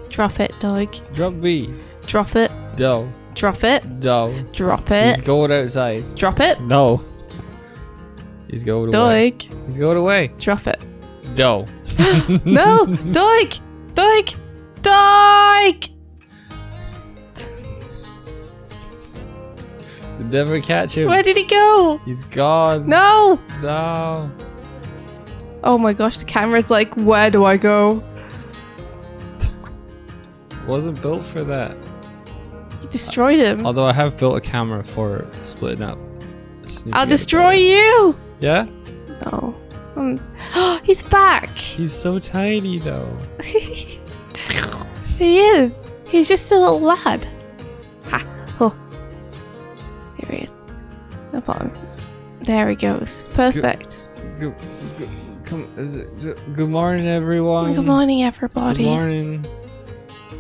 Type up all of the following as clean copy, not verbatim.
Drop it, dog. Drop B. Drop it. No. Drop it. No. Drop it. He's going outside. Drop it. No. He's going away. Dog. He's going away. Drop it. No. No! Dog! Dog! Dog! Never catch him. Where did he go? He's gone. No! No. Oh my gosh, the camera's like, where do I go? Wasn't built for that. You destroyed him. Although I have built a camera for splitting up. I'll destroy you! Yeah? No. He's back! He's so tiny though. He is. He's just a little lad. Ha! Oh. Here he is. The bottom. There he goes. Perfect. Good morning, everyone. Good morning, everybody. Good morning.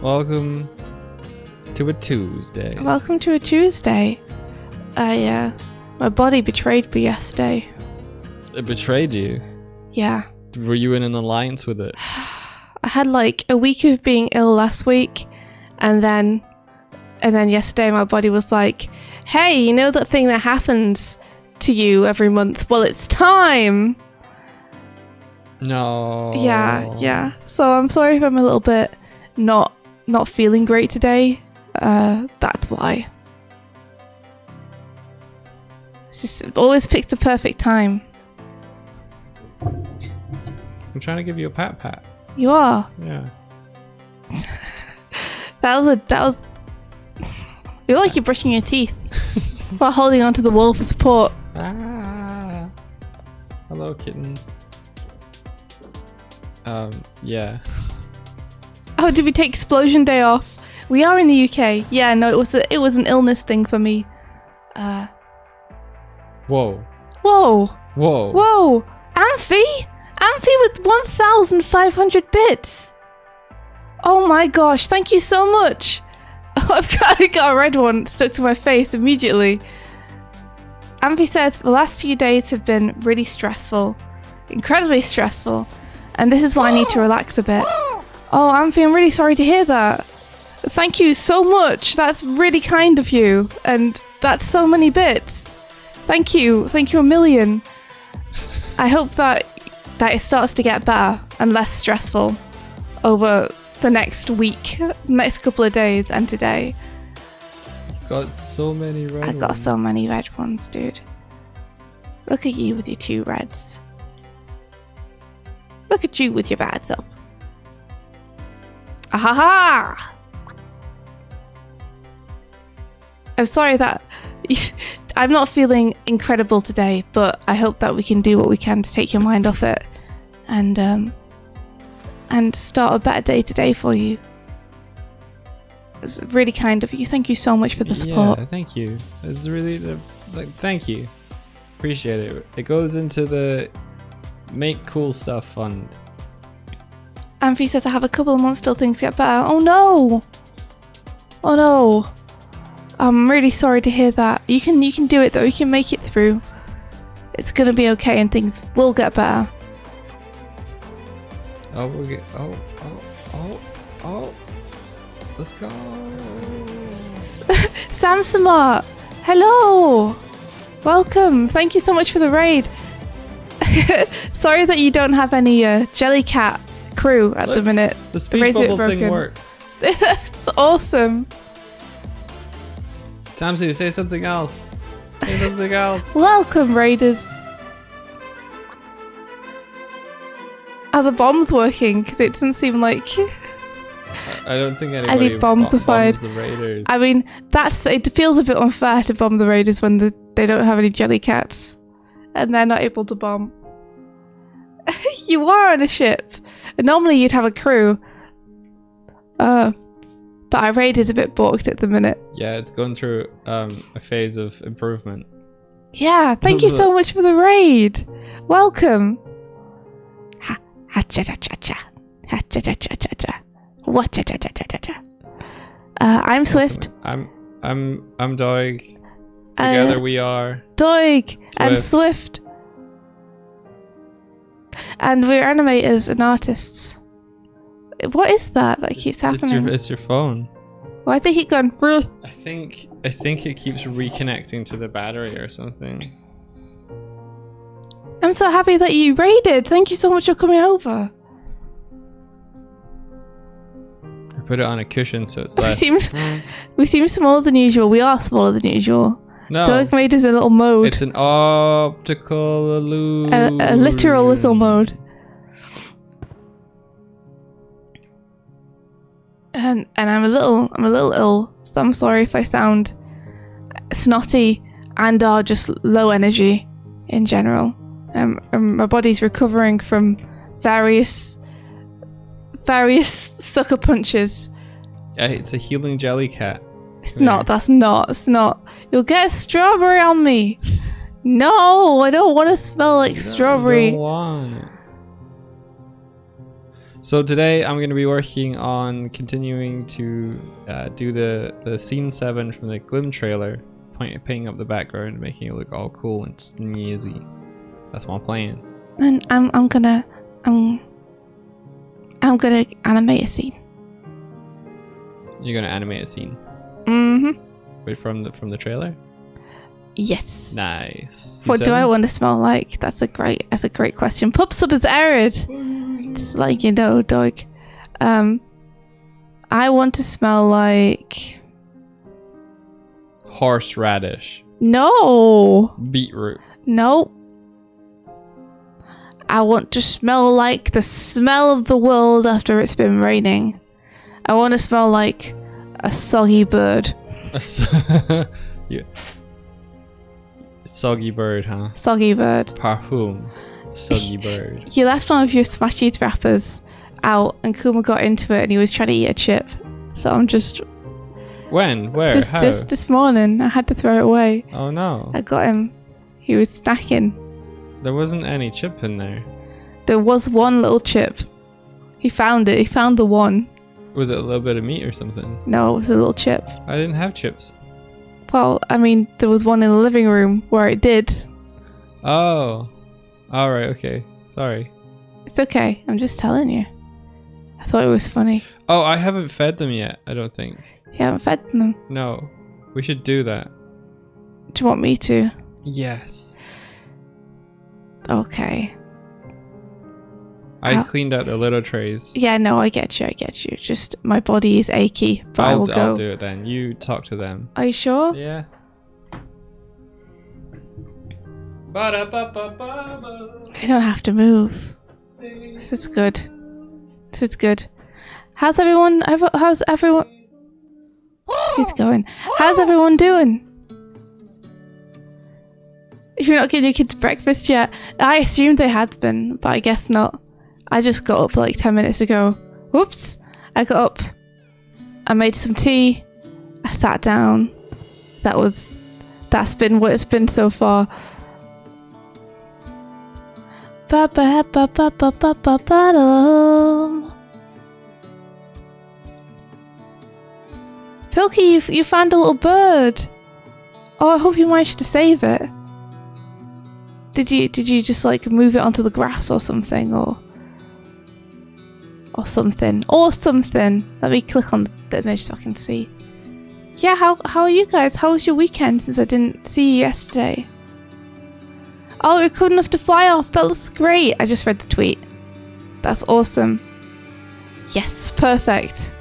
Welcome to a Tuesday. Welcome to a Tuesday. My body betrayed me yesterday. It betrayed you? Yeah. Were you in an alliance with it? I had like a week of being ill last week, and then yesterday my body was like, hey, you know that thing that happens to you every month? Well, it's time! No. Yeah. So I'm sorry if I'm a little bit not feeling great today. That's why. It's just always picks the perfect time. I'm trying to give you a pat. You are. Yeah. That was. You look like you're brushing your teeth while holding onto the wall for support. Ah. Hello, kittens. Yeah. Oh, did we take explosion day off? We are in the UK. Yeah, no, it was an illness thing for me. Whoa. Amphi with 1,500 bits. Oh my gosh, thank you so much. I got a red one stuck to my face immediately. Amphi says, the last few days have been really stressful. Incredibly stressful. And this is why I need to relax a bit. Oh, Amphi, I'm really sorry to hear that. Thank you so much. That's really kind of you. And that's so many bits. Thank you. Thank you a million. I hope that it starts to get better and less stressful over the next week, next couple of days, and today. Got so many red ones. I got so many red ones, dude. Look at you with your 2 reds. Look at you with your bad self. Ahaha! I'm sorry that I'm not feeling incredible today, but I hope that we can do what we can to take your mind off it and start a better day today for you. It's really kind of you. Thank you so much for the support. Yeah, thank you. It's really thank you. Appreciate it. It goes into the Make Cool Stuff fund. Amphi says I have a couple of months till things get better. Oh no! Oh no! I'm really sorry to hear that. You can do it though. You can make it through. It's gonna be okay, and things will get better. Oh, we'll get. Oh! Let's go. Samsamart, hello! Welcome. Thank you so much for the raid. Sorry that you don't have any Jellycat crew at the minute. The speed bubble thing works. It's awesome. Tamsu, say something else. Say something else. Welcome, raiders. Are the bombs working? Because it doesn't seem like I don't think anybody any bombs are fired. Bombs the raiders. I mean, it feels a bit unfair to bomb the raiders when they don't have any Jellycats and they're not able to bomb. You are on a ship. And normally you'd have a crew. But our raid is a bit balked at the minute. Yeah, it's going through a phase of improvement. Yeah, thank you so much for the raid. Welcome. Ha cha cha cha cha. Ha cha cha cha cha cha. What cha cha cha cha cha. I'm Swift. I'm Doig. Together we are Doig and Swift. And we're animators and artists. What is that keeps happening? It's your phone. Why does it keep going? I think it keeps reconnecting to the battery or something. I'm so happy that you raided. Thank you so much for coming over. I put it on a cushion so it's We less. seem smaller than usual. We are smaller than usual. No, Doug made us a little mode. it's an optical illusion. A literal little mode. And I'm a little ill, so I'm sorry if I sound snotty and are just low energy in general. My body's recovering from various sucker punches. It's a healing jelly cat. It's not. It's not. You'll get a strawberry on me. No, I don't want to smell like strawberry. You don't want it. So today I'm going to be working on continuing to do the scene 7 from the Glim trailer, painting up the background, making it look all cool and snazzy. That's what I'm playing. And I'm gonna animate a scene. You're going to animate a scene. Mm-hmm. Wait, from the trailer? Yes. Nice. What do I want to smell like? That's a great question. Pub sub is arid. Just like you know, dog. I want to smell like horseradish. No. Beetroot. No. I want to smell like the smell of the world after it's been raining. I want to smell like a soggy bird. Yeah. Soggy bird, huh? Soggy bird. Parfum. Soggy bird. You left one of your Smash Cheese wrappers out and Kuma got into it and he was trying to eat a chip. So I'm just... When? Where? How? Just this morning. I had to throw it away. Oh no. I got him. He was snacking. There wasn't any chip in there. There was one little chip. He found it. He found the one. Was it a little bit of meat or something? No, it was a little chip. I didn't have chips. Well, I mean, there was one in the living room where it did. Oh. Alright, okay. Sorry. It's okay. I'm just telling you. I thought it was funny. Oh, I haven't fed them yet, I don't think. You haven't fed them. No. We should do that. Do you want me to? Yes. Okay. I cleaned out the little trays. Yeah, no, I get you. Just my body is achy, but I will go. I'll do it then. You talk to them. Are you sure? Yeah. I don't have to move. This is good. How's everyone? He's going. How's everyone doing? If you're not getting your kids breakfast yet, I assumed they had been, but I guess not. I just got up like 10 minutes ago. Whoops! I got up. I made some tea. I sat down. That's been what it's been so far. Pilky, you found a little bird. Oh, I hope you managed to save it. Did you just like move it onto the grass or something, or something? Let me click on the image so I can see. Yeah, how are you guys? How was your weekend since I didn't see you yesterday? Oh, we're cool enough to fly off. That looks great. I just read the tweet. That's awesome. Yes, perfect.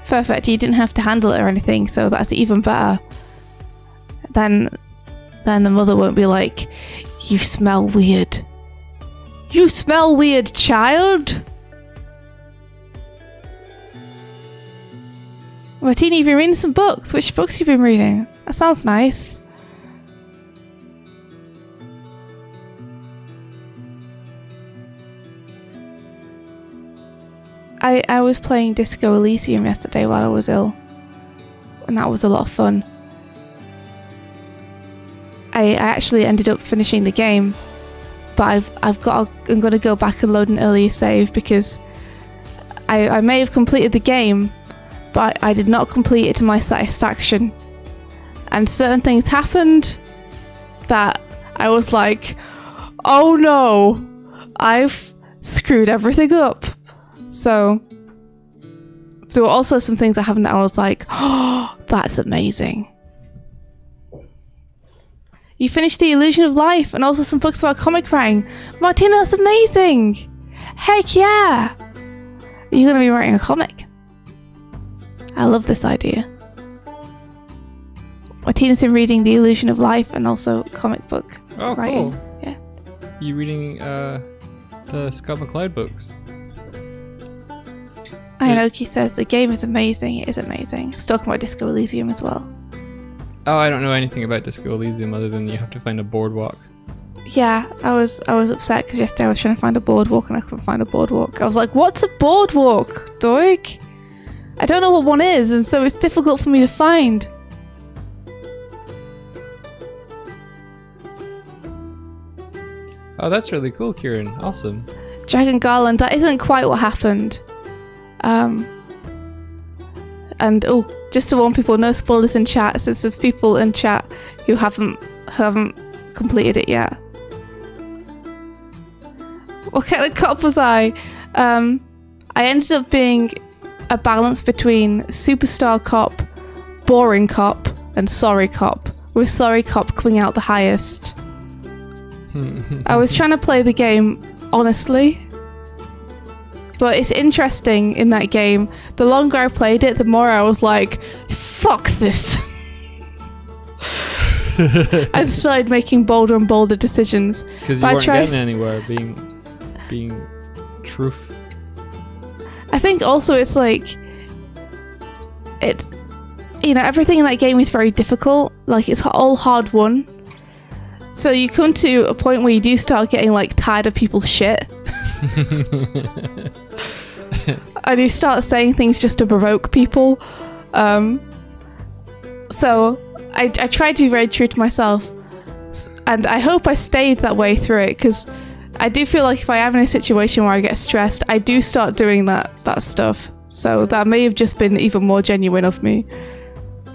Perfect. You didn't have to handle it or anything, so that's even better. Then the mother won't be like, "You smell weird. You smell weird, child." Martini, you've been reading some books. Which books have you been reading? That sounds nice. I was playing Disco Elysium yesterday while I was ill, and that was a lot of fun. I actually ended up finishing the game, but I'm going to go back and load an earlier save because I may have completed the game, but I did not complete it to my satisfaction, and certain things happened that I was like, oh no, I've screwed everything up. So there were also some things that happened that I was like, oh, that's amazing. You finished The Illusion of Life and also some books about comic writing. Martina, that's amazing. Heck yeah. You're going to be writing a comic. I love this idea. Martina's been reading The Illusion of Life and also comic book writing. Cool. Yeah. You reading the Scott McCloud books? Inoki says the game is amazing. It is amazing. I was talking about Disco Elysium as well. Oh, I don't know anything about Disco Elysium other than you have to find a boardwalk. Yeah, I was upset because yesterday I was trying to find a boardwalk and I couldn't find a boardwalk. I was like, what's a boardwalk, Doig? I don't know what one is, and so it's difficult for me to find. Oh, that's really cool, Kieran. Awesome. Dragon Garland, that isn't quite what happened. And just to warn people, no spoilers in chat, since there's people in chat who haven't completed it yet. What kind of cop was I? I ended up being a balance between superstar cop, boring cop, and sorry cop, with sorry cop coming out the highest. I was trying to play the game honestly, but it's interesting in that game. The longer I played it, the more I was like, fuck this. I started making bolder and bolder decisions. Because you weren't getting anywhere being truth. I think also it's like, it's, you know, everything in that game is very difficult. Like, it's all hard won. So you come to a point where you do start getting like tired of people's shit. And you start saying things just to provoke people. So I tried to be very true to myself, and I hope I stayed that way through it, because I do feel like if I am in a situation where I get stressed, I do start doing that stuff. So that may have just been even more genuine of me.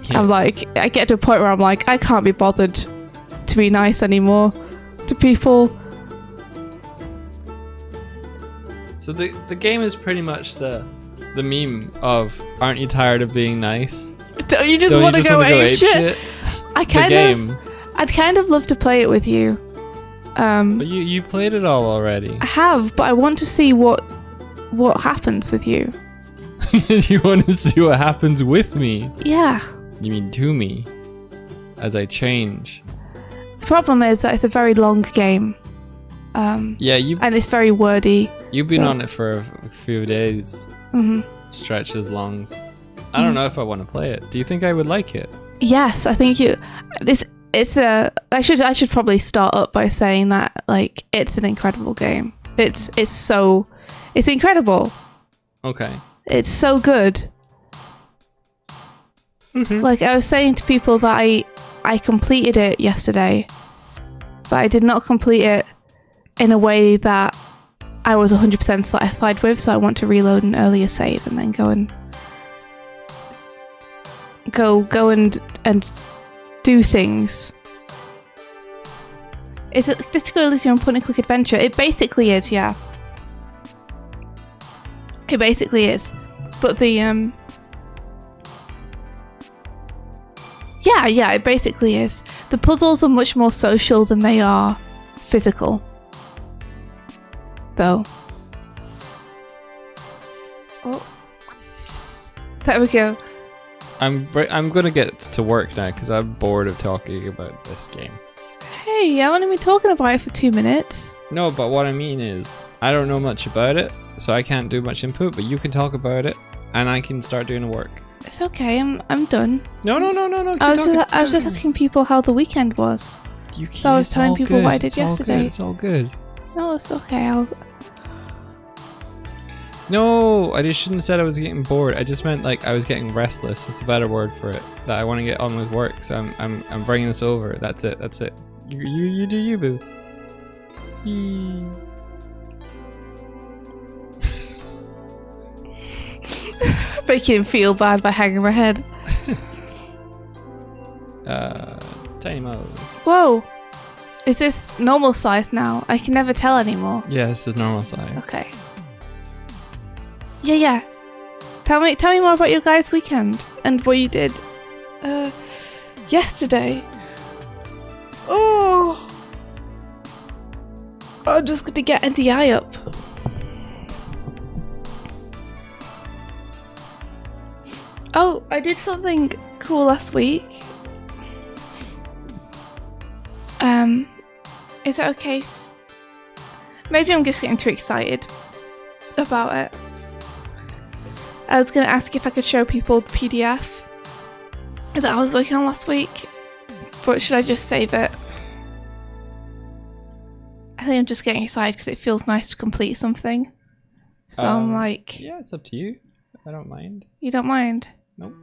Yeah. I'm like, I get to a point where I'm like, I can't be bothered to be nice anymore to people. So the game is pretty much the meme of, aren't you tired of being nice? Don't you just want to go ape shit? I'd kind of love to play it with you. But you played it all already. I have, but I want to see what happens with you. You want to see what happens with me? Yeah. You mean to me? As I change. The problem is that it's a very long game. Yeah, and it's very wordy. You've been on it for a few days. Mm-hmm. Stretches, longs. I don't know if I want to play it. Do you think I would like it? Yes, I think you. I should probably start up by saying that, like, it's an incredible game. It's incredible. Okay. It's so good. Mm-hmm. Like, I was saying to people that I completed it yesterday, but I did not complete it in a way that I was 100% satisfied with, so I want to reload an earlier save and then go and do things. Is it Disco Elysium point and click adventure? It basically is, yeah. It basically is. But the yeah, it basically is. The puzzles are much more social than they are physical. Though. Oh. There we go. I'm gonna get to work now because I'm bored of talking about this game. Hey, I want to be talking about it for 2 minutes. No, but what I mean is, I don't know much about it, so I can't do much input, but you can talk about it, and I can start doing the work. It's okay, I'm done. No. I was just asking people how the weekend was. So I was telling people what I did yesterday. It's all good. No, it's okay. No, I just shouldn't have said I was getting bored. I just meant like I was getting restless. It's a better word for it. That I want to get on with work, so I'm bringing this over. That's it. You do you, boo. Making him feel bad by hanging my head. Tiny mode. Whoa. Is this normal size now? I can never tell anymore. Yeah, this is normal size. Okay. Yeah. Tell me more about your guys' weekend and what you did yesterday. Oh, I'm just gonna get NDI up. Oh, I did something cool last week. Is it okay? Maybe I'm just getting too excited about it. I was going to ask if I could show people the PDF that I was working on last week, but should I just save it? I think I'm just getting excited because it feels nice to complete something. So I'm like... Yeah, it's up to you. I don't mind. You don't mind? Nope.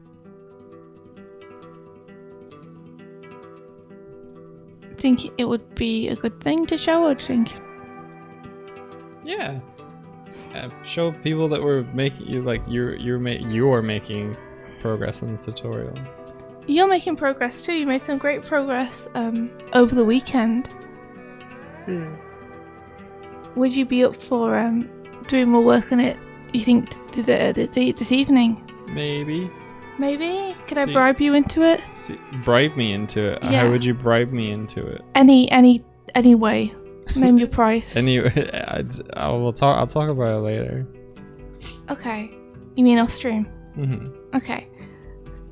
Think it would be a good thing to show, or do you think? Yeah. Show people that we're making you're making progress in the tutorial. You're making progress too. You made some great progress over the weekend. Would you be up for doing more work on it? You think this evening? Maybe. Maybe? Could I bribe you into it? Bribe me into it? Yeah. How would you bribe me into it? Any way. Name your price. Anyway, I'll talk about it later. Okay. You mean off stream? Mm-hmm. Okay.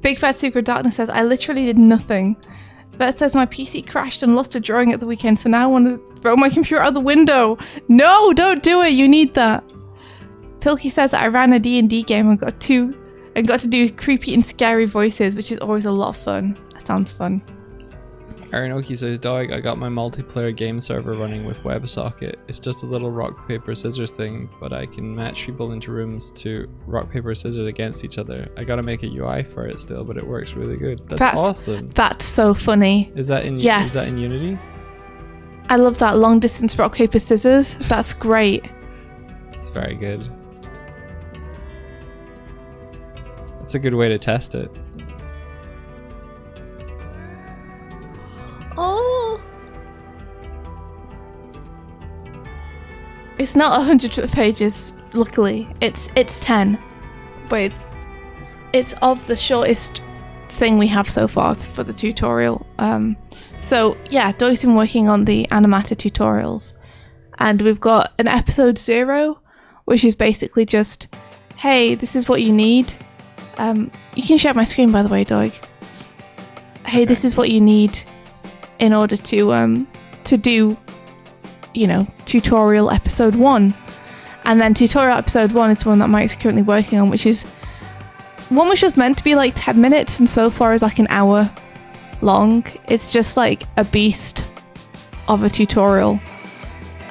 Big Fat Secret Darkness says, I literally did nothing. Bert says, my PC crashed and lost a drawing at the weekend, so now I want to throw my computer out the window. No, don't do it. You need that. Pilky says that I ran a D&D game and got to do creepy and scary voices, which is always a lot of fun. That sounds fun. Arinoki says, Dog, I got my multiplayer game server running with WebSocket. It's just a little rock, paper, scissors thing, but I can match people into rooms to rock, paper, scissors against each other. I gotta make a UI for it still, but it works really good. That's awesome. That's so funny. Is that in Unity? I love that long distance rock, paper, scissors. That's great. It's very good. It's a good way to test it. Oh, it's not 100 pages. Luckily, it's 10, but it's of the shortest thing we have so far for the tutorial. So yeah, Doig's been working on the animator tutorials, and we've got an episode 0, which is basically just, hey, this is what you need. You can share my screen, by the way, Doig. Hey, okay. This is what you need in order to do, tutorial episode 1. And then tutorial episode 1 is one that Mike's currently working on, which is one which was meant to be like 10 minutes and so far is like an hour long. It's just like a beast of a tutorial.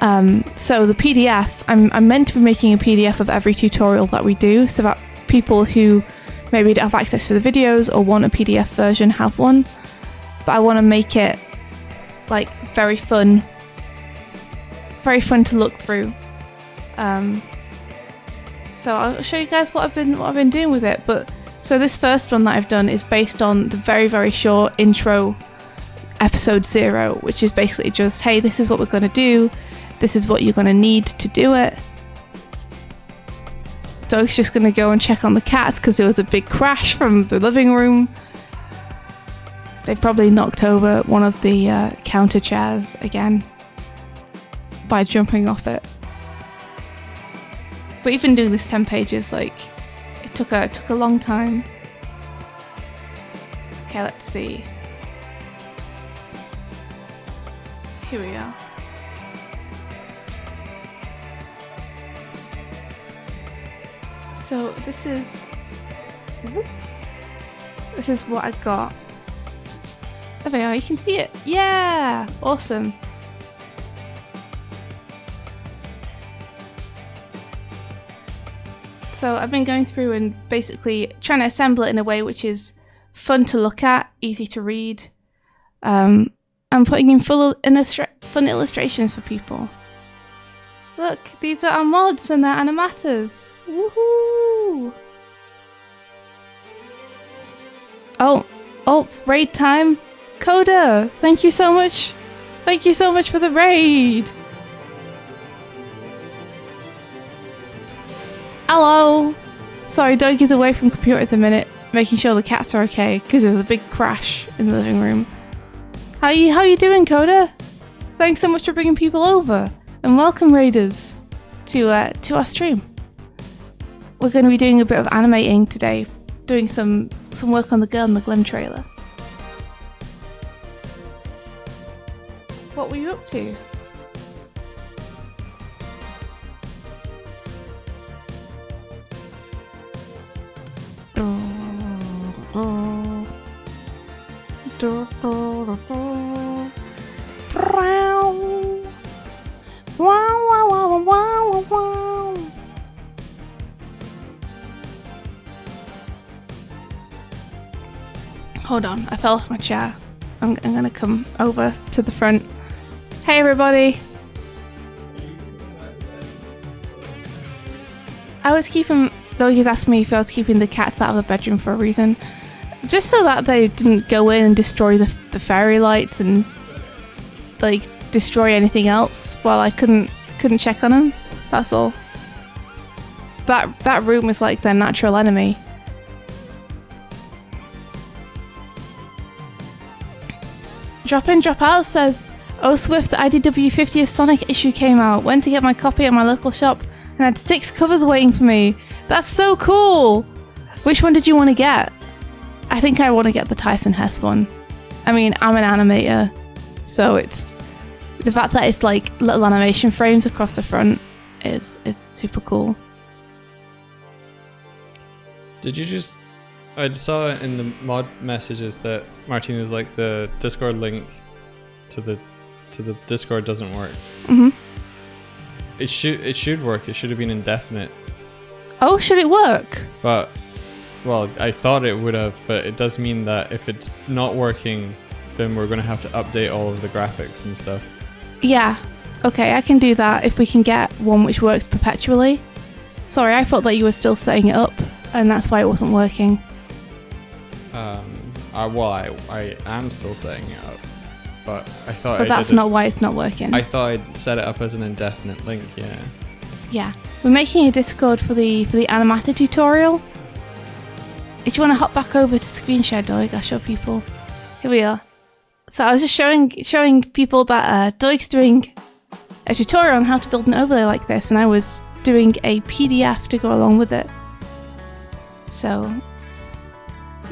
So the PDF, I'm meant to be making a PDF of every tutorial that we do so that people who maybe don't have access to the videos or want a PDF version have one. But I want to make it like very fun to look through. So I'll show you guys what I've been doing with it. But so this first one that I've done is based on the very, very short intro episode 0, which is basically just, hey, this is what we're going to do. This is what you're going to need to do it. Doug's just going to go and check on the cats because there was a big crash from the living room. They've probably knocked over one of the counter chairs again by jumping off it. But even doing this 10 pages, like, it took a long time. Okay, let's see. Here we are. So this is what I got. There we are, you can see it. Yeah! Awesome. So I've been going through and basically trying to assemble it in a way which is fun to look at, easy to read, and putting in fun illustrations for people. Look, these are our mods and they're animators. Woohoo! Oh, raid time. Coda, thank you so much. Thank you so much for the raid. Hello. Sorry, Doug is away from computer at the minute, making sure the cats are okay, because there was a big crash in the living room. How you doing, Coda? Thanks so much for bringing people over, and welcome, Raiders, to our stream. We're going to be doing a bit of animating today, doing some work on the Girl in the Glen trailer. What were you up to? Hold on, I fell off my chair. I'm gonna come over to the front. Hey everybody! I was keeping... Doggy's asked me if I was keeping the cats out of the bedroom for a reason. Just so that they didn't go in and destroy the fairy lights and like destroy anything else while I couldn't check on them. That's all. That room is like their natural enemy. Drop in, drop out says, "Oh Swift, the IDW 50th Sonic issue came out. Went to get my copy at my local shop and had 6 covers waiting for me. That's so cool! Which one did you want to get?" I think I want to get the Tyson Hess one. I mean, I'm an animator, so it's the fact that it's like little animation frames across the front it's super cool. Did you just... I saw in the mod messages that Martina's like the Discord link to the Discord doesn't work. Mm-hmm. It should work. It should have been indefinite. Oh, should it work? But well, I thought it would have, but it does mean that if it's not working, then we're going to have to update all of the graphics and stuff. Yeah. Okay, I can do that if we can get one which works perpetually. Sorry, I thought that you were still setting it up, and that's why it wasn't working. I am still setting it up, but I thought. But that's not why it's not working. I thought I'd set it up as an indefinite link. Yeah. Yeah, we're making a Discord for the Animata tutorial. If you want to hop back over to screen share, Doig, I'll show people. Here we are. So I was just showing people that Doig's doing a tutorial on how to build an overlay like this, and I was doing a PDF to go along with it. So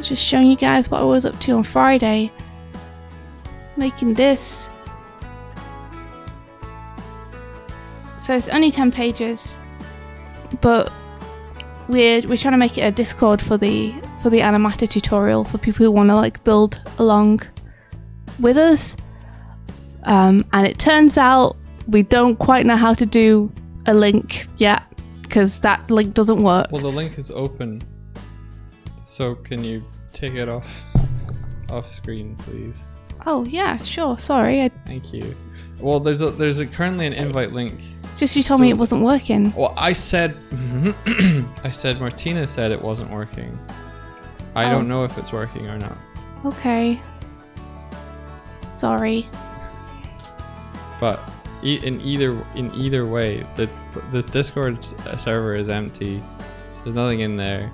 just showing you guys what I was up to on Friday, making this. So it's only 10 pages, but we're trying to make it a Discord for the Animata tutorial for people who want to like build along with us. And it turns out we don't quite know how to do a link yet because that link doesn't work. Well, the link is open, so can you take it off screen, please? Oh yeah, sure. Sorry. Thank you. Well, there's currently an invite link. Just you told me it wasn't working. Well, I said Martina said it wasn't working. I don't know if it's working or not. Okay. Sorry. But in either way, this Discord server is empty. There's nothing in there.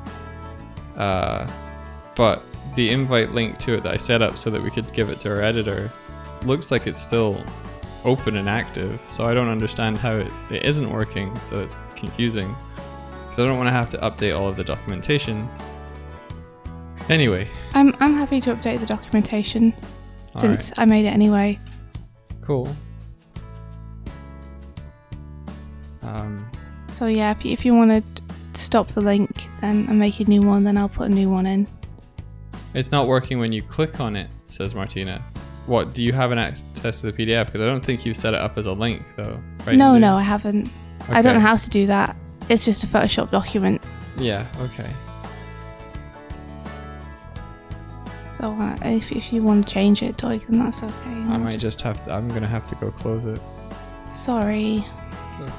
But the invite link to it that I set up so that we could give it to our editor looks like it's still open and active, so I don't understand how it isn't working, so it's confusing. So I don't want to have to update all of the documentation. Anyway. I'm happy to update the documentation since I made it anyway. Cool. So yeah, if you want to stop the link then and make a new one, then I'll put a new one in. It's not working when you click on it, says Martina. What, do you have an access to the PDF? Because I don't think you've set it up as a link, though. Right? No, I haven't. Okay. I don't know how to do that. It's just a Photoshop document. Yeah, okay. So if you want to change it, Doig, then that's okay. I might just have to. I'm going to have to go close it. Sorry. It's okay.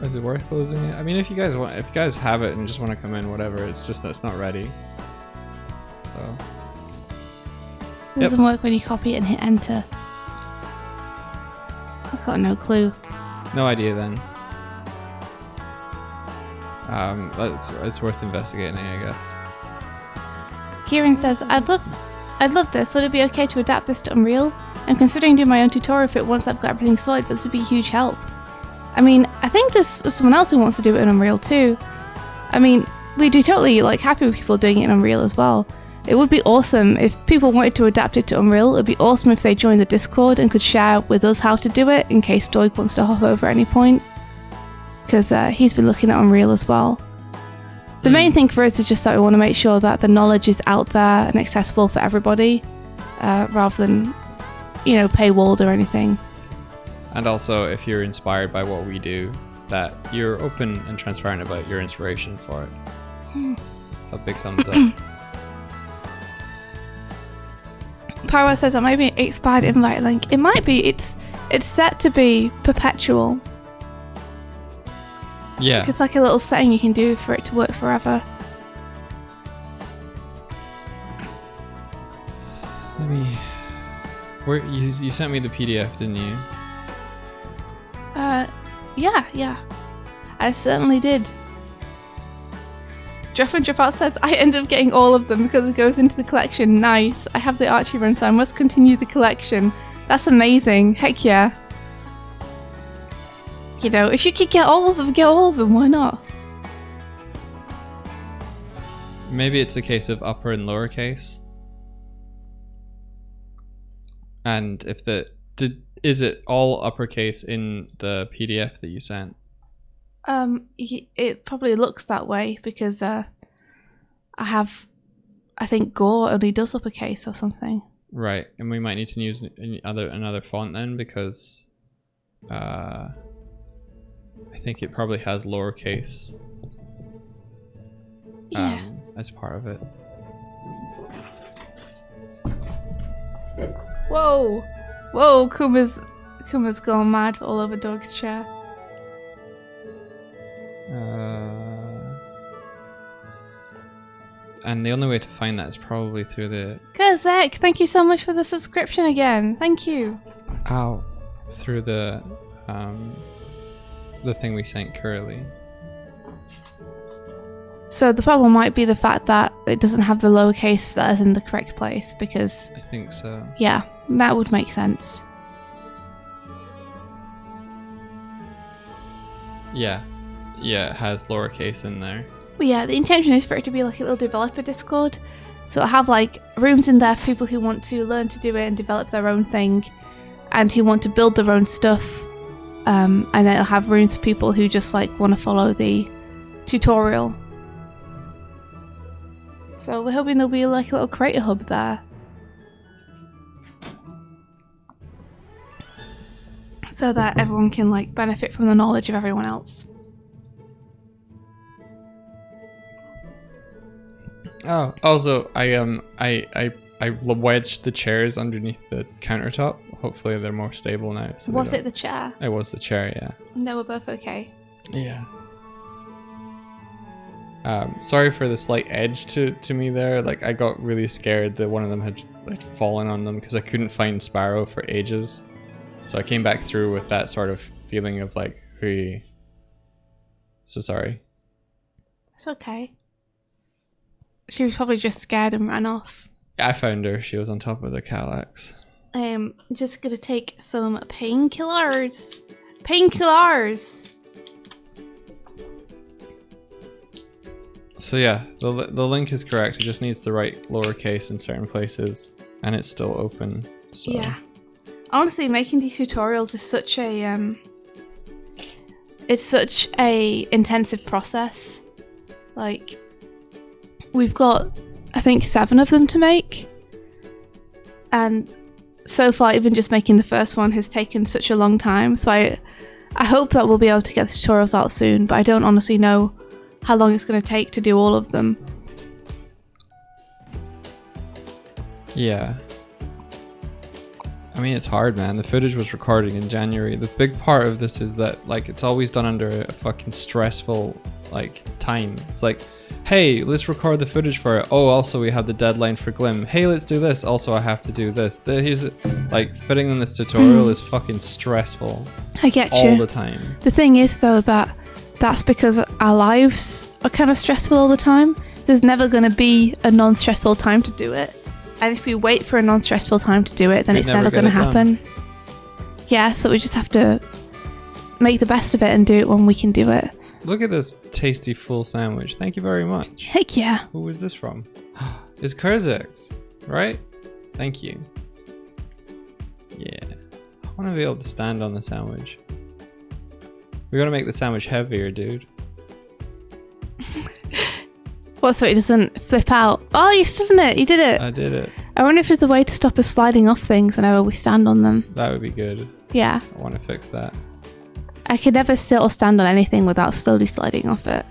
Is it worth closing it? I mean, if you guys have it and just want to come in, whatever. It's just that it's not ready. So. It doesn't work when you copy it and hit enter. I've got no clue. No idea then. It's worth investigating, I guess. Kieran says, I'd love this. Would it be okay to adapt this to Unreal? I'm considering doing my own tutorial for it once I've got everything sorted, but this would be a huge help. I mean, I think there's someone else who wants to do it in Unreal too. I mean, we'd be totally like happy with people doing it in Unreal as well. It would be awesome if people wanted to adapt it to Unreal. It'd be awesome if they joined the Discord and could share with us how to do it in case Doig wants to hop over at any point. Because he's been looking at Unreal as well. The main thing for us is just that we want to make sure that the knowledge is out there and accessible for everybody, rather than, paywalled or anything. And also, if you're inspired by what we do, that you're open and transparent about your inspiration for it. A big thumbs up. Pyro says that might be an expired invite link. It might be. It's set to be perpetual. Yeah. It's like a little setting you can do for it to work forever. Let me... You sent me the PDF, didn't you? Yeah. I certainly did. Drop and Drop Out says, I end up getting all of them because it goes into the collection. Nice. I have the Archie run, so I must continue the collection. That's amazing. Heck yeah. If you could get all of them, why not? Maybe it's a case of upper and lowercase. And if is it all uppercase in the PDF that you sent? It probably looks that way because I think Gore only does uppercase or something. Right, and we might need to use another font then because I think it probably has lowercase as part of it. Whoa, Kuma's gone mad all over Doug's chair. And the only way to find that is probably through the... Kazek, thank you so much for the subscription again. Thank you. Ow. Through the thing we sent Curly. So the problem might be the fact that it doesn't have the lowercase letters in the correct place because... I think so. Yeah, that would make sense. Yeah, it has lowercase in there. But yeah, the intention is for it to be like a little developer Discord. So it'll have like rooms in there for people who want to learn to do it and develop their own thing and who want to build their own stuff. And then it'll have rooms for people who just like want to follow the tutorial. So we're hoping there'll be like a little creator hub there. So that everyone can like benefit from the knowledge of everyone else. Oh, also I wedged the chairs underneath the countertop. Hopefully they're more stable now. So was it the chair? It was the chair, yeah. And they were both okay. Yeah. Sorry for the slight edge to me there. Like I got really scared that one of them had like fallen on them because I couldn't find Sparrow for ages. So I came back through with that sort of feeling of like, hey. So sorry. It's okay. She was probably just scared and ran off. I found her. She was on top of the Calax. Just gonna take some painkillers. Painkillers! So yeah, the link is correct. It just needs the right lowercase in certain places, and it's still open. So. Yeah. Honestly, making these tutorials is such a it's such a intensive process. Like, we've got, I think, 7 of them to make, and so far, even just making the first one has taken such a long time. So I hope that we'll be able to get the tutorials out soon, but I don't honestly know how long it's going to take to do all of them. Yeah. I mean, it's hard, man. The footage was recorded in January. The big part of this is that, like, it's always done under a fucking stressful, like, time. It's like, hey, let's record the footage for it. Oh, also we have the deadline for Glim. Hey, let's do this. Also, I have to do this. Like, fitting in this tutorial is fucking stressful. I get you. All the time. The thing is, though, that that's because our lives are kind of stressful all the time. There's never going to be a non-stressful time to do it. And if we wait for a non-stressful time to do it, then it's never going to happen. Yeah, so we just have to make the best of it and do it when we can do it. Look at this tasty full sandwich. Thank you very much. Heck yeah. Who is this from? It's Kurzak's, right? Thank you. Yeah. I want to be able to stand on the sandwich. We gotta make the sandwich heavier, dude. What, so it doesn't flip out? Oh, you stood on it. You did it. I did it. I wonder if there's a way to stop us sliding off things whenever we stand on them. That would be good. Yeah. I want to fix that. I could never sit or stand on anything without slowly sliding off it.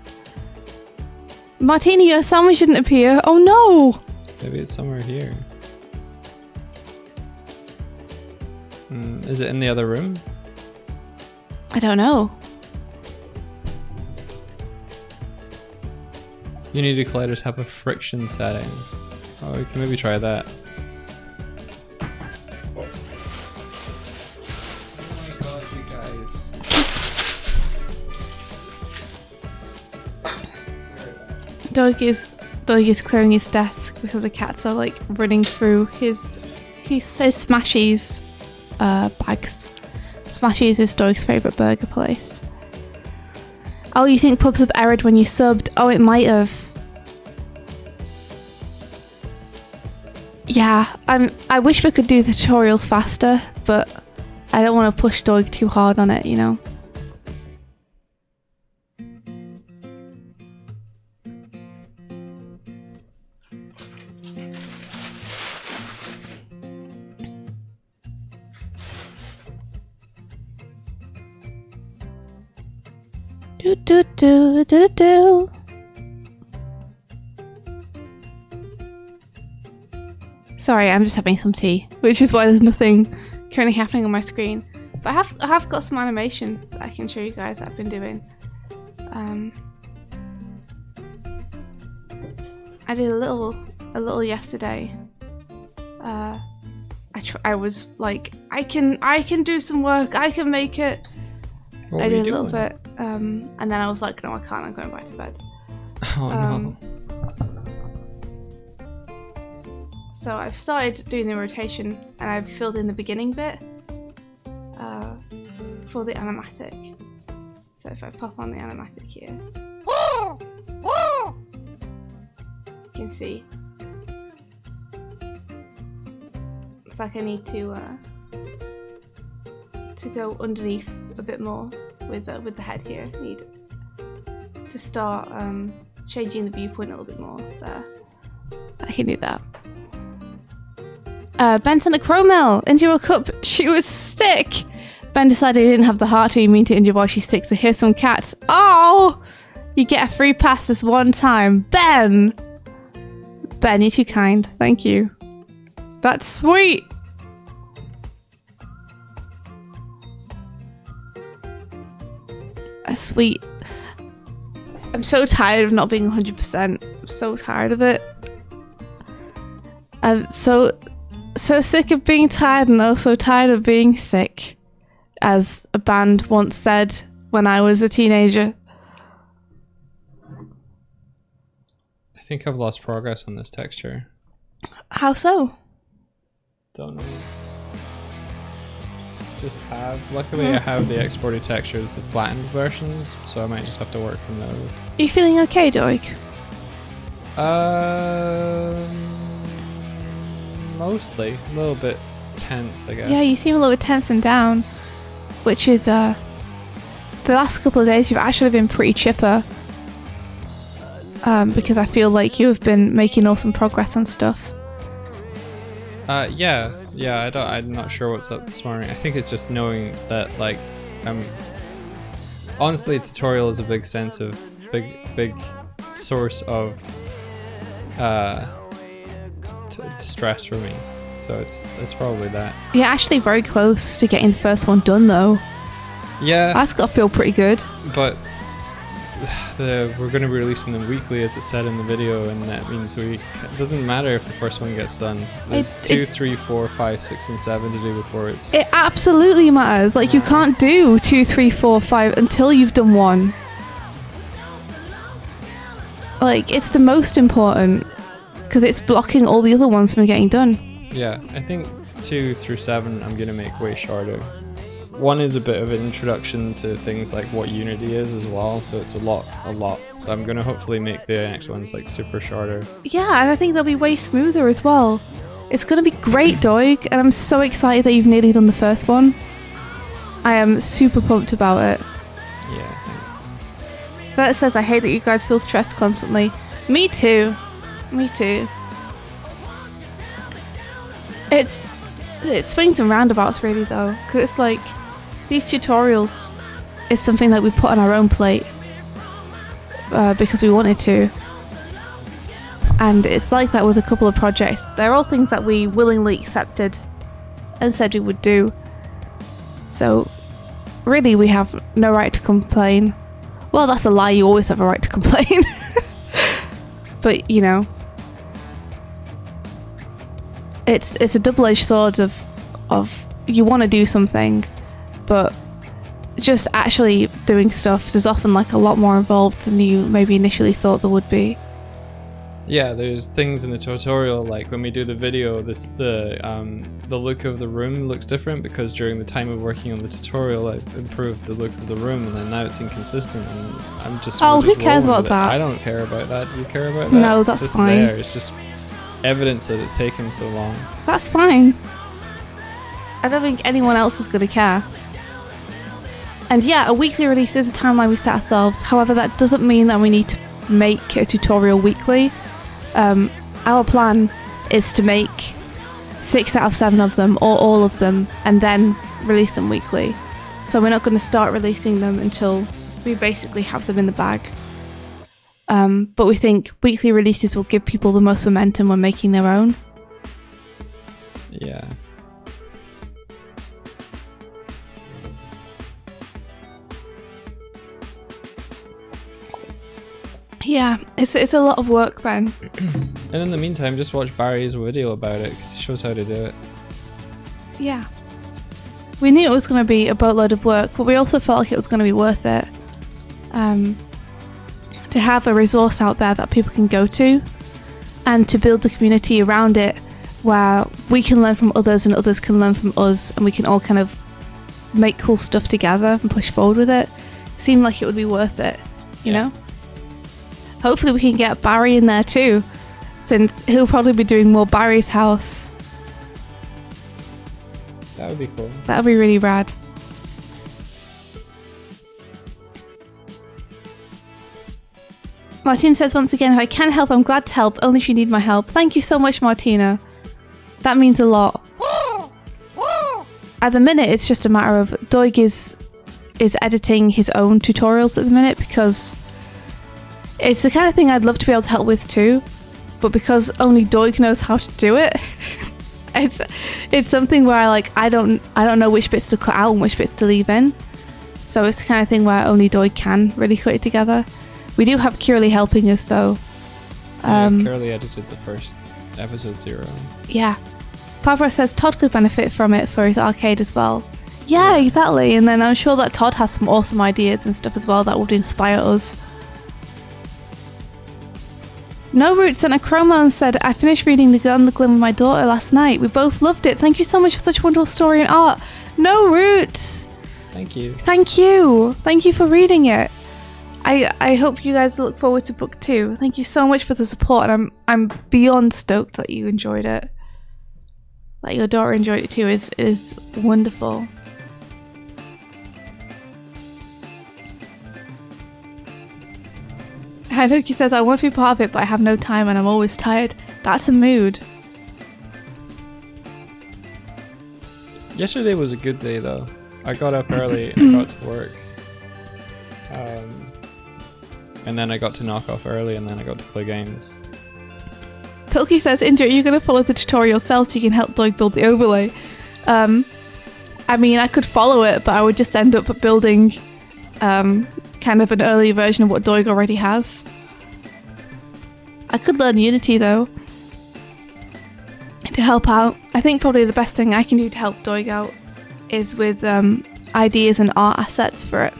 Martini, your sandwich didn't appear. Oh no! Maybe it's somewhere here. Is it in the other room? I don't know. Unity colliders have a friction setting. Oh, we can maybe try that. Oh my god, you guys. Doug is clearing his desk because the cats are like running through his Smashies bags. Smashies is Doug's favourite burger place. Oh, you think pubs have errored when you subbed? Oh, it might have. Yeah, I wish we could do the tutorials faster, but I don't want to push Doug too hard on it, you know? Do do do do do. Sorry, I'm just having some tea, which is why there's nothing currently happening on my screen. But I have got some animation that I can show you guys that I've been doing. I did a little yesterday. I was like, I can do some work. I can make it. I did a little bit, and then I was like, no, I can't. I'm going back to bed. Oh no. So I've started doing the rotation, and I've filled in the beginning bit for the animatic. So if I pop on the animatic here, you can see. Looks like I need to go underneath a bit more with the head here. I need to start changing the viewpoint a little bit more there. I can do that. Ben sent a Cromel into a cup. She was sick. Ben decided he didn't have the heart to be mean to India while she's sick, so here's some cats. Oh! You get a free pass this one time. Ben! Ben, you're too kind. Thank you. That's sweet. That's sweet. I'm so tired of not being 100%. I'm so tired of it. I'm so sick of being tired and also tired of being sick, as a band once said when I was a teenager. I think I've lost progress on this texture. How so? Don't know. Luckily I have the exported textures, the flattened versions, so I might just have to work from those. Are you feeling okay, Doig? Mostly. A little bit tense, I guess. Yeah, you seem a little bit tense and down, which is, the last couple of days you've actually been pretty chipper. Because I feel like you've been making awesome progress on stuff. Yeah, I'm not sure what's up this morning. I think it's just knowing that, like, honestly, tutorial is a big source of, stress for me. So it's probably that. You're actually very close to getting the first one done, though. Yeah. That's got to feel pretty good. But we're going to be releasing them weekly, as it said in the video, and that means it doesn't matter if the first one gets done. There's 2, 3, 4, 5, 6, and 7 to do before it's... It absolutely matters. Like, you can't do 2, 3, 4, 5 until you've done one. like, it's the most important because it's blocking all the other ones from getting done. Yeah, I think 2 through 7 I'm going to make way shorter. 1 is a bit of an introduction to things like what Unity is as well, so it's a lot. So I'm going to hopefully make the next ones like super shorter. Yeah, and I think they'll be way smoother as well. It's going to be great, Doig, and I'm so excited that you've nearly done the first one. I am super pumped about it. Yeah, thanks. Bert says, I hate that you guys feel stressed constantly. Me too. Me too. It swings and roundabouts really though, because it's like these tutorials is something that we put on our own plate because we wanted to. And it's like that with a couple of projects. They're all things that we willingly accepted and said we would do. So really we have no right to complain. Well, that's a lie, you always have a right to complain. But, you know, it's a double-edged sword of you want to do something, but just actually doing stuff, there's often like a lot more involved than you maybe initially thought there would be. Yeah, there's things in the tutorial, like when we do the video, the look of the room looks different because during the time of working on the tutorial I've improved the look of the room, and then now it's inconsistent, and I'm just who cares about that? I don't care about that. Do you care about that? No, that's it's just fine. There. It's just evidence that it's taken so long. That's fine. I don't think anyone else is going to care. And yeah, a weekly release is a timeline we set ourselves. However, that doesn't mean that we need to make a tutorial weekly. Our plan is to make 6 out of 7 of them, or all of them, and then release them weekly. So we're not going to start releasing them until we basically have them in the bag. But we think weekly releases will give people the most momentum when making their own. Yeah. Yeah, it's a lot of work, Ben. And in the meantime, just watch Barry's video about it because he shows how to do it. Yeah. We knew it was going to be a boatload of work, but we also felt like it was going to be worth it. To have a resource out there that people can go to, and to build a community around it where we can learn from others and others can learn from us, and we can all kind of make cool stuff together and push forward with it. Seemed like it would be worth it, you know? Hopefully we can get Barry in there too, since he'll probably be doing more Barry's house. That would be cool. That would be really rad. Martina says once again, if I can help, I'm glad to help, only if you need my help. Thank you so much, Martina. That means a lot. At the minute, it's just a matter of Doig is editing his own tutorials at the minute, because it's the kind of thing I'd love to be able to help with too, but because only Doig knows how to do it, it's something where I don't know which bits to cut out and which bits to leave in. So it's the kind of thing where only Doig can really cut it together. We do have Curly helping us though. Curly edited the first episode 0. Yeah. Pablo says Todd could benefit from it for his arcade as well. Yeah, exactly. And then I'm sure that Todd has some awesome ideas and stuff as well that would inspire us. No Root sent a chroma and said, I finished reading The Girl and the Glim with my daughter last night. We both loved it. Thank you so much for such a wonderful story and art. No Roots! Thank you. Thank you. Thank you for reading it. I hope you guys look forward to book 2. Thank you so much for the support, and I'm beyond stoked that you enjoyed it. That your daughter enjoyed it too is wonderful. Hanuki says, I want to be part of it, but I have no time and I'm always tired. That's a mood. Yesterday was a good day though. I got up early and I got to work. And then I got to knock off early and then I got to play games. Pilkey says, Indra, are you going to follow the tutorial yourself so you can help Doig build the overlay? I mean, I could follow it, but I would just end up building kind of an early version of what Doig already has. I could learn Unity though to help out. I think probably the best thing I can do to help Doig out is with ideas and art assets for it.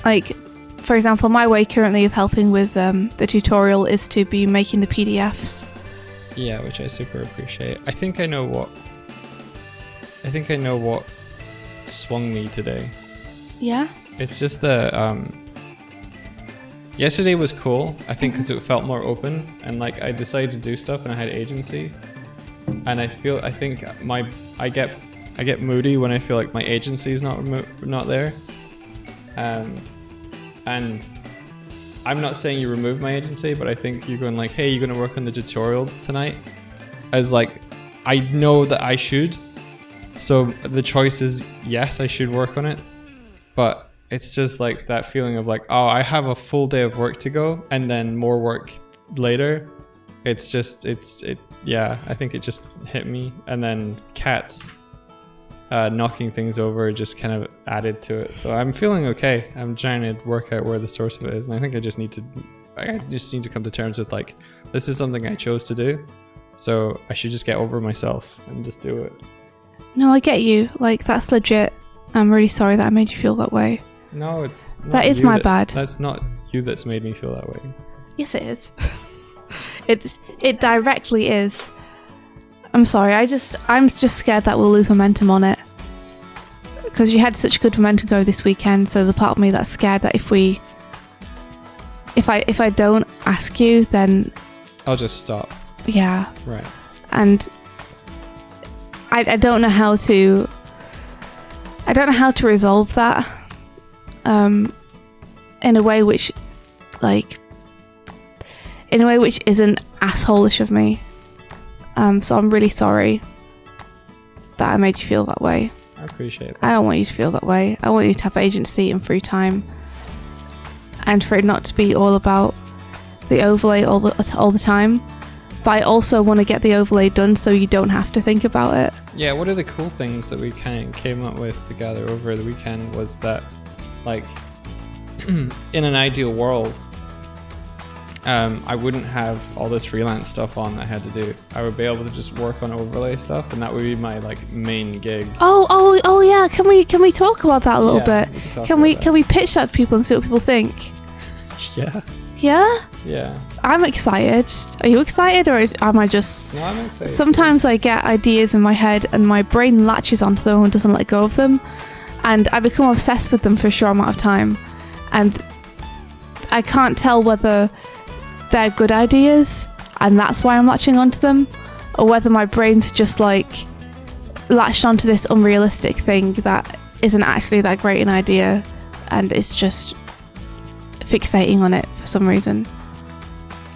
Like, for example, my way currently of helping with the tutorial is to be making the PDFs. Yeah, which I super appreciate. I think I know what swung me today. Yeah? It's just the yesterday was cool, I think, because it felt more open, and like I decided to do stuff and I had agency. And I think I get moody when I feel like my agency is not there. And I'm not saying you remove my agency, but I think you're going like, hey, you're going to work on the tutorial tonight. As like, I know that I should. So the choice is yes, I should work on it. But it's just like that feeling of like, oh, I have a full day of work to go and then more work later. Yeah, I think it just hit me. And then cats knocking things over just kind of added to it. So I'm feeling okay. I'm trying to work out where the source of it is. And I think I just need to come to terms with like, this is something I chose to do. So I should just get over myself and just do it. No, I get you. Like, that's legit. I'm really sorry that I made you feel that way. No, it's not. That is my bad. That's not you that's made me feel that way. Yes, it is. It directly is. I'm sorry. I'm just scared that we'll lose momentum on it. Because you had such good momentum go this weekend, so there's a part of me that's scared that if I don't ask you, then I'll just stop. Yeah. Right. And I don't know how to resolve that in a way which isn't asshole-ish of me. So I'm really sorry that I made you feel that way. I appreciate that. I don't want you to feel that way. I want you to have agency and free time, and for it not to be all about the overlay all the time. But I also want to get the overlay done so you don't have to think about it. Yeah, one of the cool things that we kind of came up with together over the weekend was that, like, in an ideal world, I wouldn't have all this freelance stuff on that I had to do. I would be able to just work on overlay stuff, and that would be my like main gig. Oh yeah. Can we talk about that a little bit? Can we pitch that to people and see what people think? Yeah. Yeah? Yeah. I'm excited. Are you excited, or am I just... No, I'm excited. Sometimes I get ideas in my head and my brain latches onto them and doesn't let go of them. And I become obsessed with them for a short amount of time. And I can't tell whether they're good ideas and that's why I'm latching onto them, or whether my brain's just like latched onto this unrealistic thing that isn't actually that great an idea and it's just fixating on it for some reason.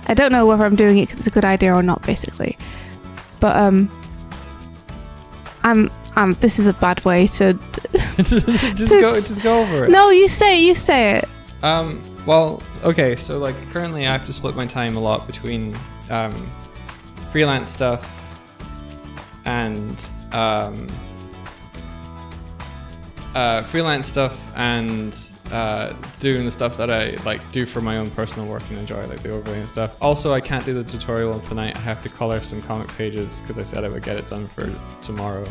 I don't know whether I'm doing it because it's a good idea or not, basically. But this is a bad way to just go over it. No, you say it. Well, okay, so like currently I have to split my time a lot between freelance stuff and doing the stuff that I like do for my own personal work and enjoy, like the overlay and stuff. Also, I can't do the tutorial tonight. I have to color some comic pages because I said I would get it done for tomorrow.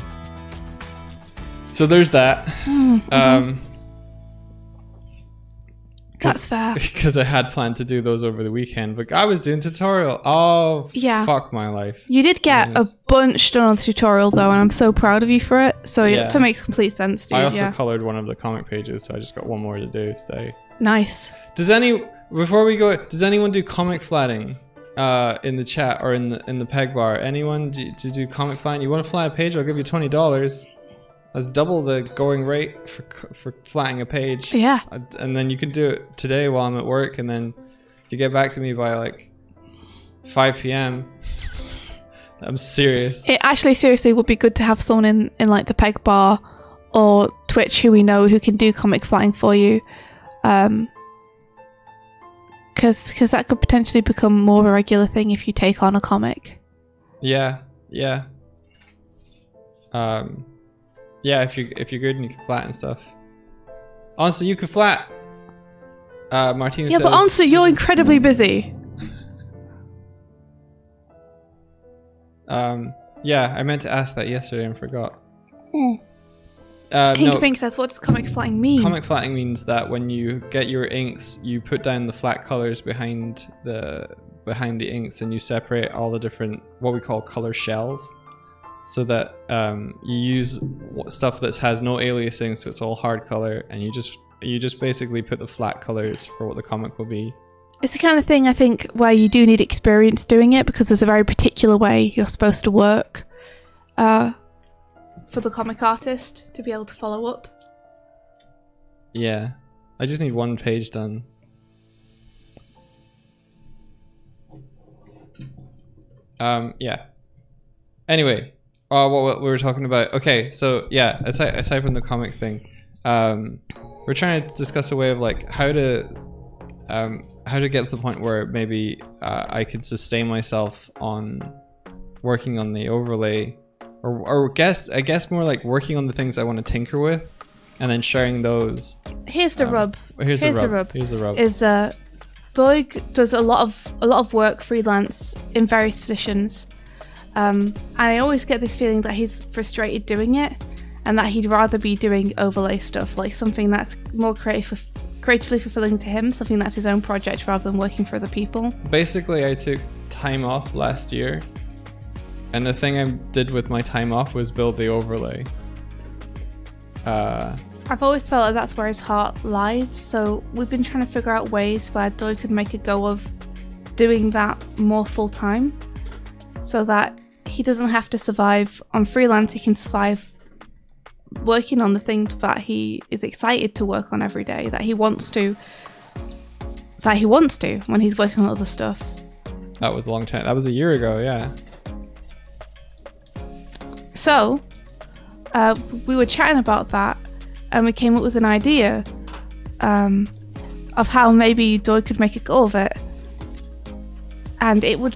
So there's that. That's fair. Because I had planned to do those over the weekend, but I was doing tutorial. Oh, yeah. Fuck my life. You did get a bunch done on the tutorial though, and I'm so proud of you for it. So Yeah. That makes complete sense, dude. I also Yeah. colored one of the comic pages, so I just got one more to do today. Nice. Before we go, does anyone do comic flatting in the chat or in the peg bar? Anyone do comic flatting? You want to flat a page? I'll give you $20. That's double the going rate for flatting a page. Yeah. And then you can do it today while I'm at work, and then you get back to me by like 5 p.m. I'm serious. It actually seriously would be good to have someone in like the peg bar or Twitch who we know who can do comic flatting for you. Because that could potentially become more of a regular thing if you take on a comic. Yeah. Yeah, if you're good and you can flat and stuff. Honestly, you could flat. Martina says... Yeah, but honestly, you're incredibly busy. Yeah, I meant to ask that yesterday and forgot. Hinkapink says, what does comic flatting mean? Comic flatting means that when you get your inks, you put down the flat colors behind the inks, and you separate all the different what we call color shells, so that you use stuff that has no aliasing, so it's all hard color, and you just basically put the flat colors for what the comic will be. It's the kind of thing, I think, where you do need experience doing it, because there's a very particular way you're supposed to work for the comic artist to be able to follow up. Yeah, I just need one page done. Yeah. Anyway, what we were talking about. Okay, so yeah, aside from the comic thing, we're trying to discuss a way of like how to get to the point where maybe I could sustain myself on working on the overlay, or I guess more like working on the things I want to tinker with, and then sharing those. Here's the rub. Here's the rub. Is Doig does a lot of work freelance in various positions, and I always get this feeling that he's frustrated doing it, and that he'd rather be doing overlay stuff, like something that's more creatively fulfilling to him, something that's his own project rather than working for other people. Basically, I took time off last year, and the thing I did with my time off was build the overlay. I've always felt like that's where his heart lies, so we've been trying to figure out ways where Doig could make a go of doing that more full time, so that he doesn't have to survive on freelance. He can survive working on the things that he is excited to work on every day, that he wants to when he's working on other stuff. That was a long time. That was a year ago, yeah. So we were chatting about that, and we came up with an idea of how maybe Doig could make a go of it, and it would.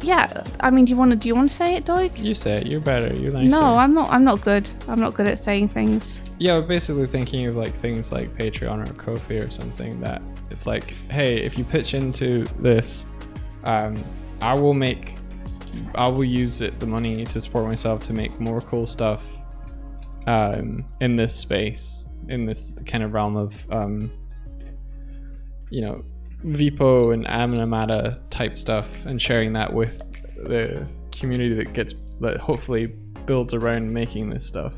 Yeah, I mean, do you want to say it, Doig? You say it. You're better. You're nicer. No, I'm not good. I'm not good at saying things. Yeah, we're basically thinking of like things like Patreon or Ko-fi or something, that it's like, hey, if you pitch into this, I will use the money to support myself to make more cool stuff in this space, in this kind of realm of Vipo and Aminamata type stuff, and sharing that with the community that hopefully builds around making this stuff.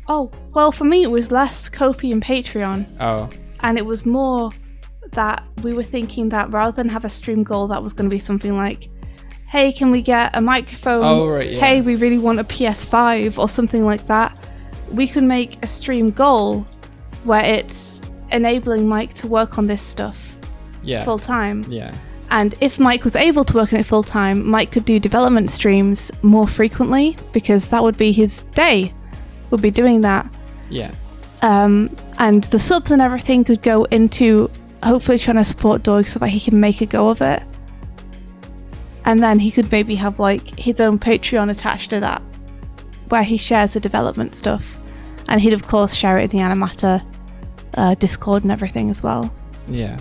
Oh, well, for me it was less Ko-fi and Patreon. Oh. And it was more that we were thinking that rather than have a stream goal that was going to be something like, hey, can we get a microphone? Oh, right, yeah. Hey, we really want a PS5 or something like that. We can make a stream goal where it's enabling Mike to work on this stuff full time. Yeah. And if Mike was able to work on it full time, Mike could do development streams more frequently, because that would be his day, would be doing that. Yeah. And the subs and everything could go into hopefully trying to support Doig so that he can make a go of it. And then he could maybe have like his own Patreon attached to that, where he shares the development stuff. And he'd of course share it in the Animata Discord and everything as well. Yeah.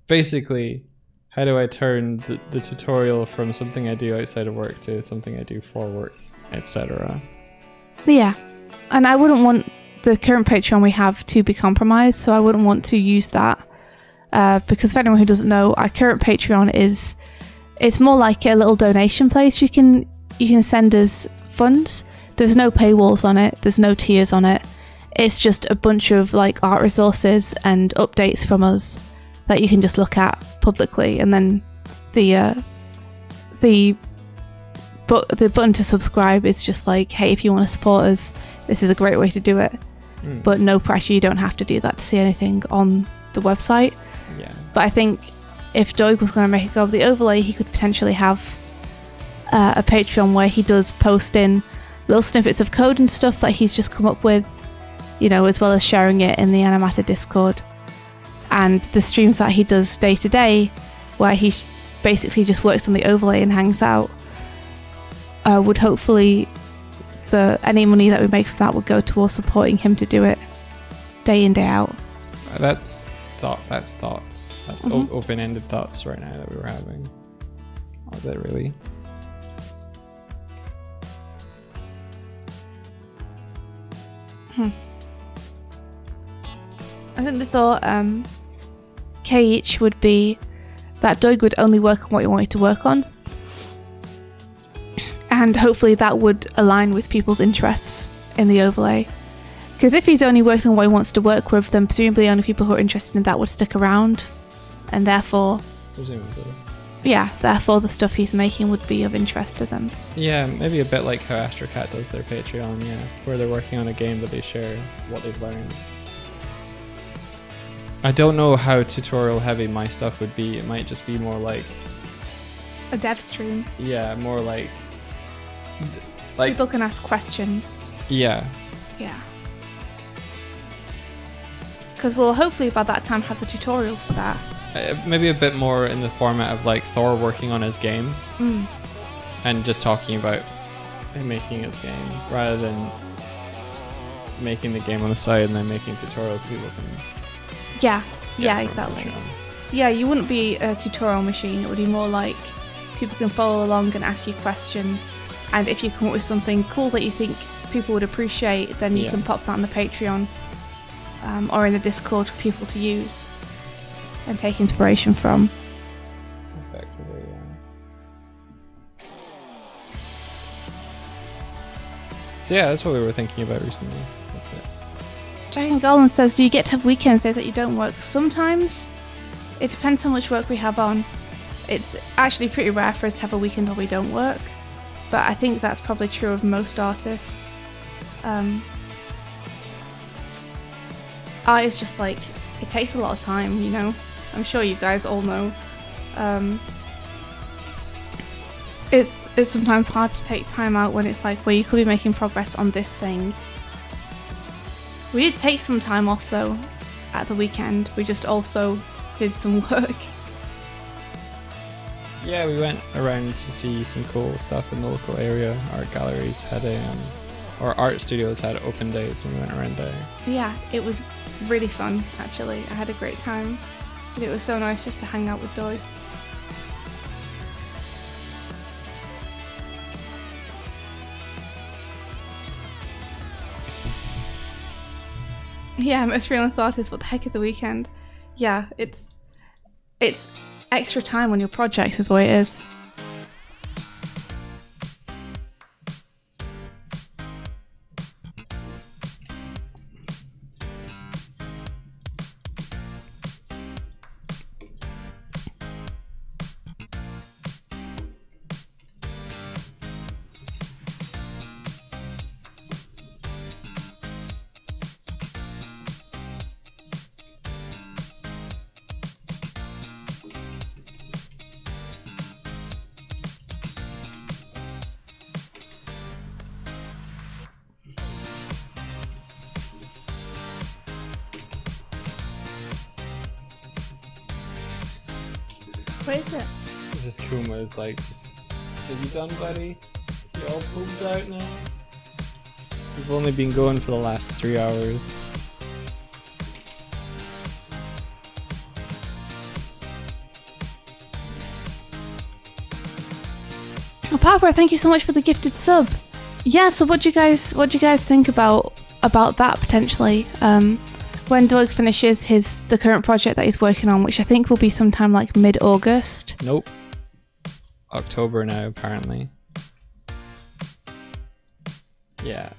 Basically, how do I turn the tutorial from something I do outside of work to something I do for work, etc. Yeah. And I wouldn't want the current Patreon we have to be compromised, so I wouldn't want to use that. Because for anyone who doesn't know, our current Patreon it's more like a little donation place. You can send us funds. There's no paywalls on it. There's no tiers on it. It's just a bunch of like art resources and updates from us that you can just look at publicly, and then the button to subscribe is just like, hey, if you want to support us, this is a great way to do it. But no pressure. You don't have to do that to see anything on the website. Yeah. But I think if Doig was going to make a go of the overlay, he could potentially have a Patreon where he does post in little snippets of code and stuff that he's just come up with, as well as sharing it in the Animata Discord. And the streams that he does day to day, where he basically just works on the overlay and hangs out, would hopefully any money that we make from that would go towards supporting him to do it day in, day out. That's thoughts. That's open-ended thoughts right now that we were having. Oh, is that really? I think they thought KH would be that Doig would only work on what he wanted to work on. And hopefully that would align with people's interests in the overlay. Because if he's only working on what he wants to work with, then presumably only people who are interested in that would stick around. And therefore... Presumably. Yeah, therefore the stuff he's making would be of interest to them. Yeah, maybe a bit like how Astrocat does their Patreon, yeah. Where they're working on a game but they share what they've learned. I don't know how tutorial heavy my stuff would be. It might just be more like... A dev stream. Yeah, more like... People can ask questions. Yeah. Yeah. Because we'll hopefully by that time have the tutorials for that. Maybe a bit more in the format of like Thor working on his game and just talking about him making his game rather than making the game on the side and then making tutorials people can yeah exactly. Yeah, you wouldn't be a tutorial machine. It would be more like people can follow along and ask you questions, and if you come up with something cool that you think people would appreciate, then you can pop that on the Patreon or in the Discord for people to use and take inspiration from. Effectively, yeah. So yeah, that's what we were thinking about recently. That's it. Dragon Golden says, do you get to have weekends days that you don't work? Sometimes. It depends how much work we have on. It's actually pretty rare for us to have a weekend where we don't work, but I think that's probably true of most artists. Art is just like, it takes a lot of time, you know? I'm sure you guys all know. It's sometimes hard to take time out when it's like, well, you could be making progress on this thing. We did take some time off though at the weekend. We just also did some work. Yeah, we went around to see some cool stuff in the local area. Art galleries had or art studios had open days and we went around there. Yeah, it was really fun actually. I had a great time. And it was so nice just to hang out with Doi. Yeah, most freelance artists, what the heck is the weekend? Yeah, it's extra time on your project is what it is. What is it? It's just Kuma is like, just, are you done, buddy? You all pooped out now? We've only been going for the last 3 hours. Oh, Papa, thank you so much for the gifted sub. Yeah, so what do you guys think about that potentially? When Doig finishes the current project that he's working on, which I think will be sometime like mid-August. Nope. October now, apparently. Yeah.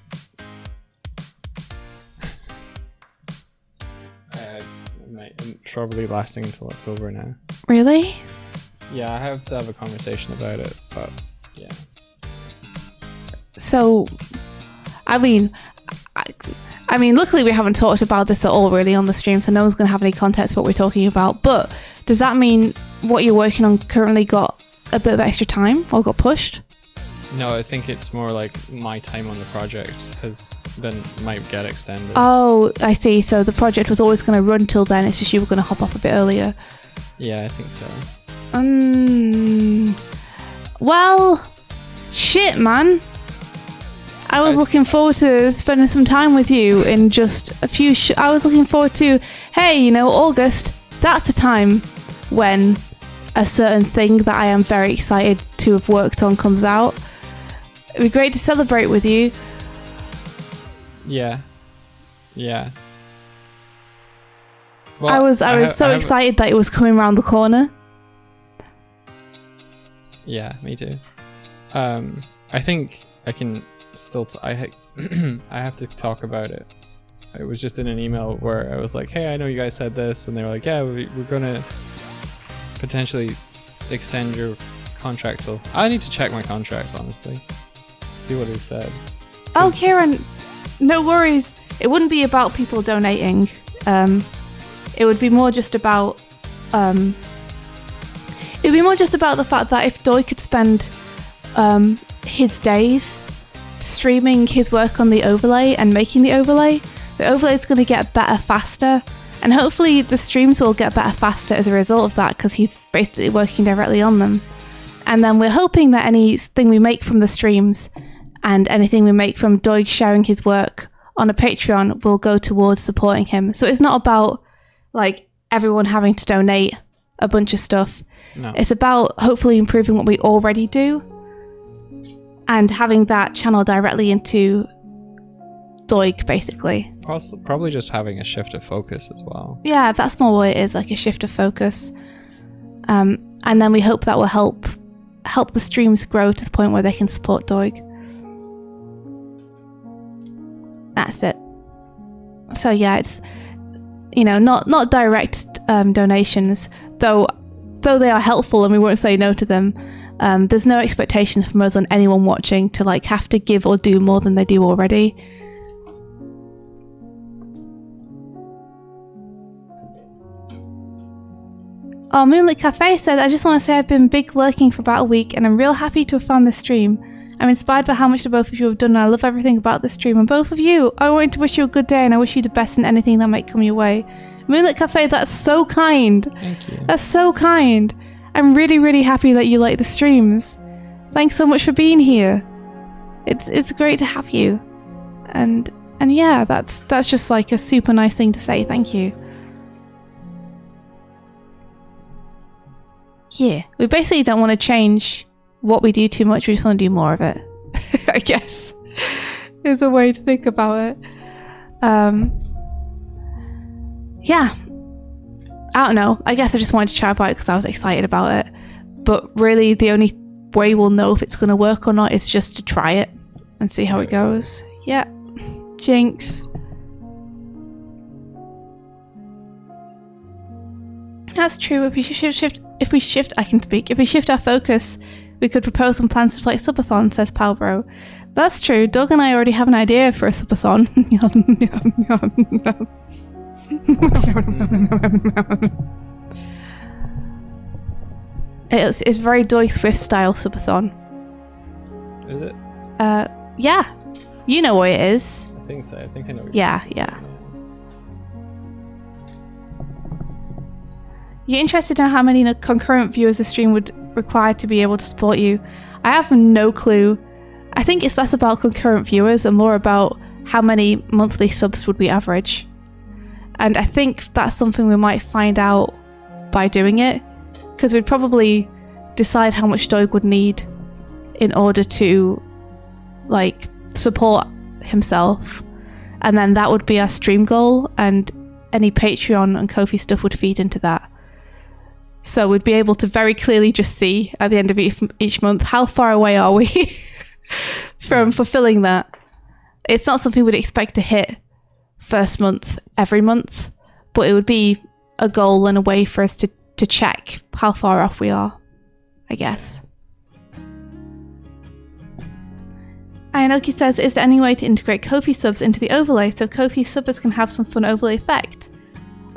Probably lasting until October now. Really? Yeah, I have to have a conversation about it, but yeah. So, I mean, luckily we haven't talked about this at all really on the stream, so no one's going to have any context for what we're talking about. But does that mean what you're working on currently got a bit of extra time or got pushed? No, I think it's more like my time on the project might get extended. Oh, I see. So the project was always going to run till then. It's just you were going to hop off a bit earlier. Yeah, I think so. Well, shit, man. I was looking forward to spending some time with you in just a few... I was looking forward to, hey, August, that's the time when a certain thing that I am very excited to have worked on comes out. It'd be great to celebrate with you. Yeah. Yeah. I was so excited that it was coming around the corner. Yeah, me too. I think I can still. I have to talk about it. It was just in an email where I was like, "Hey, I know you guys said this," and they were like, "Yeah, we're gonna potentially extend your contract." So I need to check my contracts, honestly, see what it said. Oh, Kieran, no worries. It wouldn't be about people donating. It would be more just about. It would be more just about the fact that if Doi could spend his days streaming his work on the overlay and making the overlay is going to get better faster, and hopefully the streams will get better faster as a result of that, because he's basically working directly on them. And then we're hoping that anything we make from the streams and anything we make from Doi sharing his work on a Patreon will go towards supporting him. So it's not about like everyone having to donate a bunch of stuff. No. It's about hopefully improving what we already do and having that channel directly into Doig, basically. Probably just having a shift of focus as well. Yeah, that's more what it is, like a shift of focus. And then we hope that will help the streams grow to the point where they can support Doig. That's it. So yeah, it's, you know, not direct donations, though they are helpful and we won't say no to them. There's no expectations from us on anyone watching to like have to give or do more than they do already. Oh, Moonlit Cafe said, I just want to say I've been big lurking for about a week and I'm real happy to have found this stream. I'm inspired by how much the both of you have done and I love everything about this stream. And both of you, I wanted to wish you a good day and I wish you the best in anything that might come your way. Moonlit Cafe, that's so kind. Thank you. That's so kind. I'm really, really happy that you like the streams. Thanks so much for being here. It's great to have you. And yeah, that's just like a super nice thing to say. Thank you. Yeah, we basically don't want to change what we do too much. We just want to do more of it. I guess is a way to think about it. Yeah, I don't know. I guess I just wanted to chat about it because I was excited about it. But really, the only way we'll know if it's going to work or not is just to try it and see how it goes. Yeah, jinx. That's true. If we shift, If we shift our focus, we could propose some plans to play subathon, says Palbro. That's true. Doug and I already have an idea for a subathon. It's very Doig Swift style subathon. Is it? Yeah. You know what it is. I think so. I think I know. Yeah. You're interested in how many concurrent viewers a stream would require to be able to support you? I have no clue. I think it's less about concurrent viewers and more about how many monthly subs would we average. And I think that's something we might find out by doing it, because we'd probably decide how much Doig would need in order to like support himself, and then that would be our stream goal, and any Patreon and Ko-fi stuff would feed into that. So we'd be able to very clearly just see at the end of each month, how far away are we from fulfilling that. It's not something we'd expect to hit first month every month, but it would be a goal and a way for us to check how far off we are, I guess. Ayanoki says, is there any way to integrate Ko-fi subs into the overlay so Ko-fi subbers can have some fun overlay effect?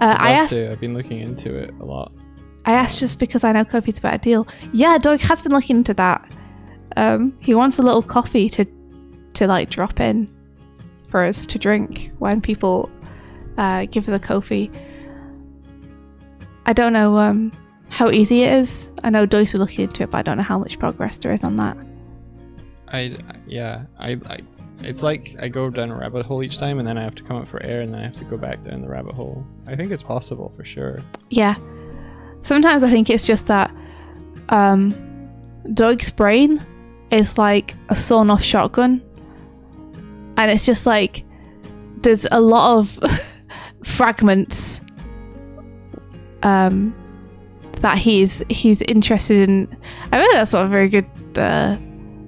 I've been looking into it a lot. I asked just because I know Ko-fi's a better deal. Yeah, Doig has been looking into that. He wants a little coffee to like drop in for us to drink when people give us a Ko-fi. I don't know how easy it is. I know Doig's been looking into it, but I don't know how much progress there is on that. It's like I go down a rabbit hole each time and then I have to come up for air and then I have to go back down the rabbit hole. I think it's possible for sure. Yeah. Sometimes I think it's just that Doig's brain is like a sawn-off shotgun, and it's just like there's a lot of fragments that he's interested in. I mean, that's not a very good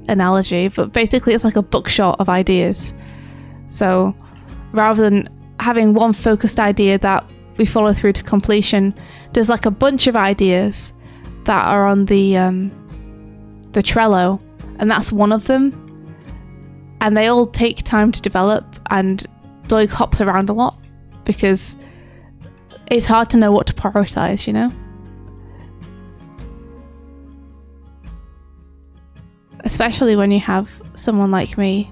analogy, but basically it's like a bookshot of ideas. So rather than having one focused idea that we follow through to completion, there's like a bunch of ideas that are on the Trello, and that's one of them. And they all take time to develop, and Doig hops around a lot because it's hard to know what to prioritize, you know? Especially when you have someone like me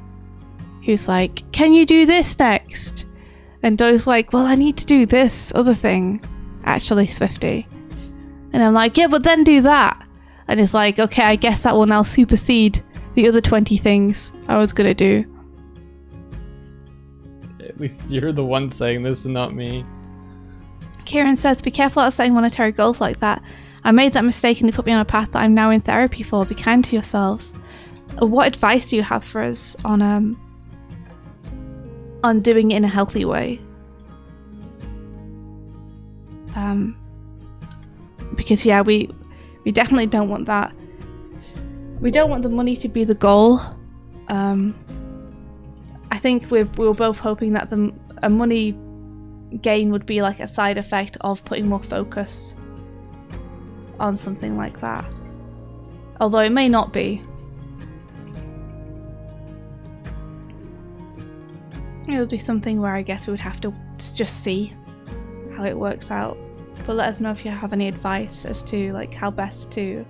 who's like, can you do this next? And Doig's like, well, I need to do this other thing, actually, Swifty. And I'm like, yeah, but then do that. And it's like, okay, I guess that will now supersede the other 20 things I was gonna do. At least you're the one saying this and not me. Kieran says, be careful about setting monetary goals like that. I made that mistake and they put me on a path that I'm now in therapy for. Be kind to yourselves. What advice do you have for us on doing it in a healthy way? Because yeah, we definitely don't want that. We don't want the money to be the goal. I think we were both hoping that a money gain would be like a side effect of putting more focus on something like that. Although it may not be. It would be something where I guess we would have to just see how it works out. But let us know if you have any advice as to like how best to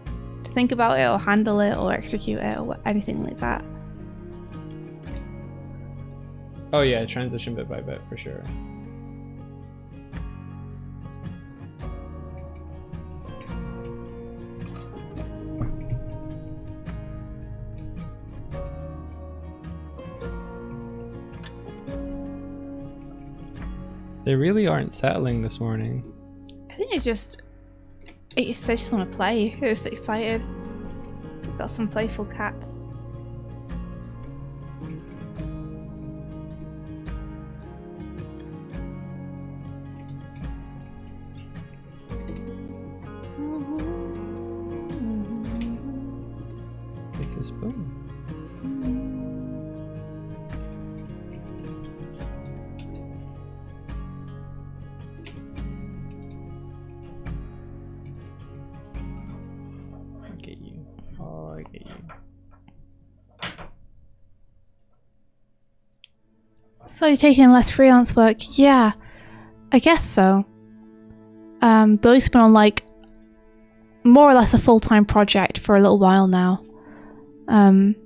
think about it or handle it or execute it or anything like that. Oh yeah, transition bit by bit for sure. They really aren't settling this morning. I think they just want to play. They're just excited. We've got some playful cats. What's this spoon? So you're taking less freelance work? Yeah, I guess so. Doig's been on like more or less a full-time project for a little while now. And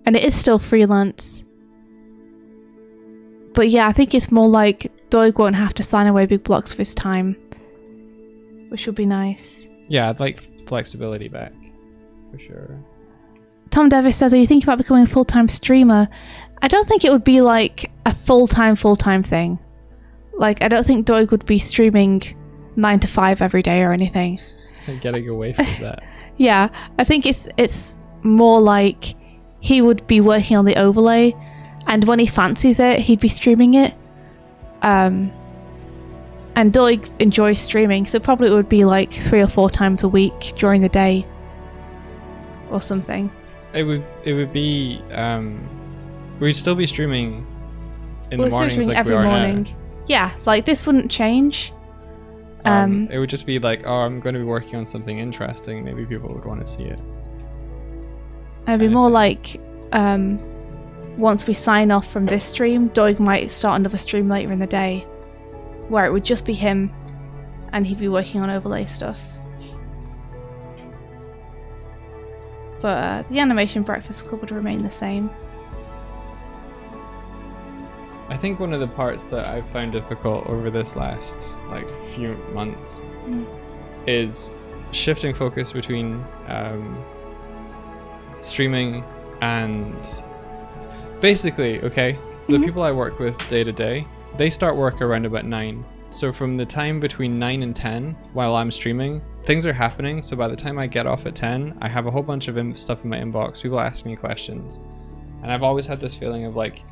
it is still freelance. But yeah, I think it's more like Doig won't have to sign away big blocks of his time, which would be nice. Yeah, I'd like flexibility back, for sure. Tom Davis says, are you thinking about becoming a full-time streamer? I don't think it would be like a full-time thing. Like, I don't think Doig would be streaming 9 to 5 every day or anything. Getting away from that. Yeah, I think it's more like he would be working on the overlay, and when he fancies it, he'd be streaming it. And Doig enjoys streaming, so probably it would be like 3 or 4 times a week during the day or something. It would be we'd still be streaming in the mornings like we are now. Yeah, like this wouldn't change. It would just be like, oh, I'm going to be working on something interesting. Maybe people would want to see it. It'd be more like once we sign off from this stream, Doig might start another stream later in the day where it would just be him and he'd be working on overlay stuff. But the animation breakfast club would remain the same. I think one of the parts that I've found difficult over this last like few months is shifting focus between streaming and basically, okay, the people I work with day to day, they start work around about 9. So from the time between 9 and 10 while I'm streaming, things are happening. So by the time I get off at 10, I have a whole bunch of stuff in my inbox. People ask me questions. And I've always had this feeling of like,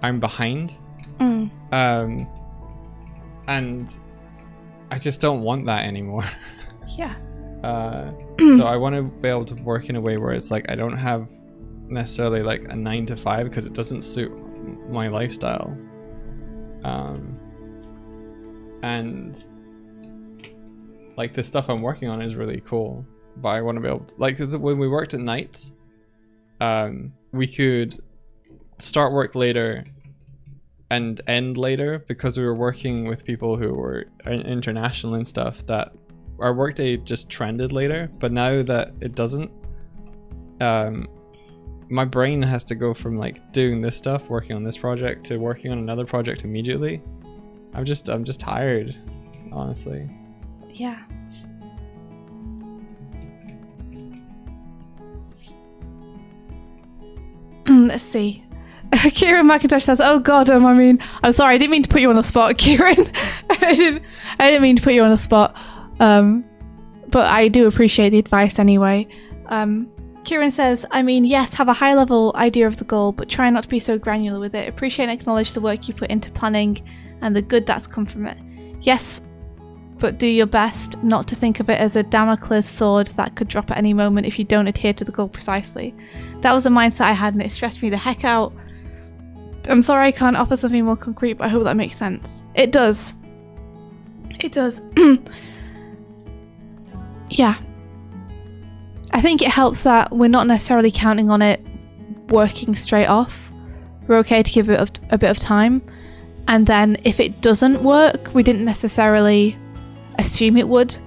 I'm behind Mm. And I just don't want that anymore. Yeah. So I want to be able to work in a way where it's like I don't have necessarily like a 9 to 5 because it doesn't suit my lifestyle. And like the stuff I'm working on is really cool, but I want to be able to, like when we worked at nights, we could start work later and end later because we were working with people who were international and stuff, that our workday just trended later. But now that it doesn't, my brain has to go from like doing this stuff, working on this project, to working on another project immediately. I'm just tired, honestly. Yeah. Let's see. Kieran McIntosh says, "Oh God, I'm sorry. I didn't mean to put you on the spot, Kieran. I didn't mean to put you on the spot. But I do appreciate the advice anyway." Kieran says, yes, have a high level idea of the goal, but try not to be so granular with it. Appreciate and acknowledge the work you put into planning and the good that's come from it. Yes, but do your best not to think of it as a Damocles sword that could drop at any moment if you don't adhere to the goal precisely. That was the mindset I had, and it stressed me the heck out. I'm sorry I can't offer something more concrete, but I hope that makes sense. It does. It does. Yeah. I think it helps that we're not necessarily counting on it working straight off. We're okay to give it a bit of time. And then if it doesn't work, we didn't necessarily assume it would.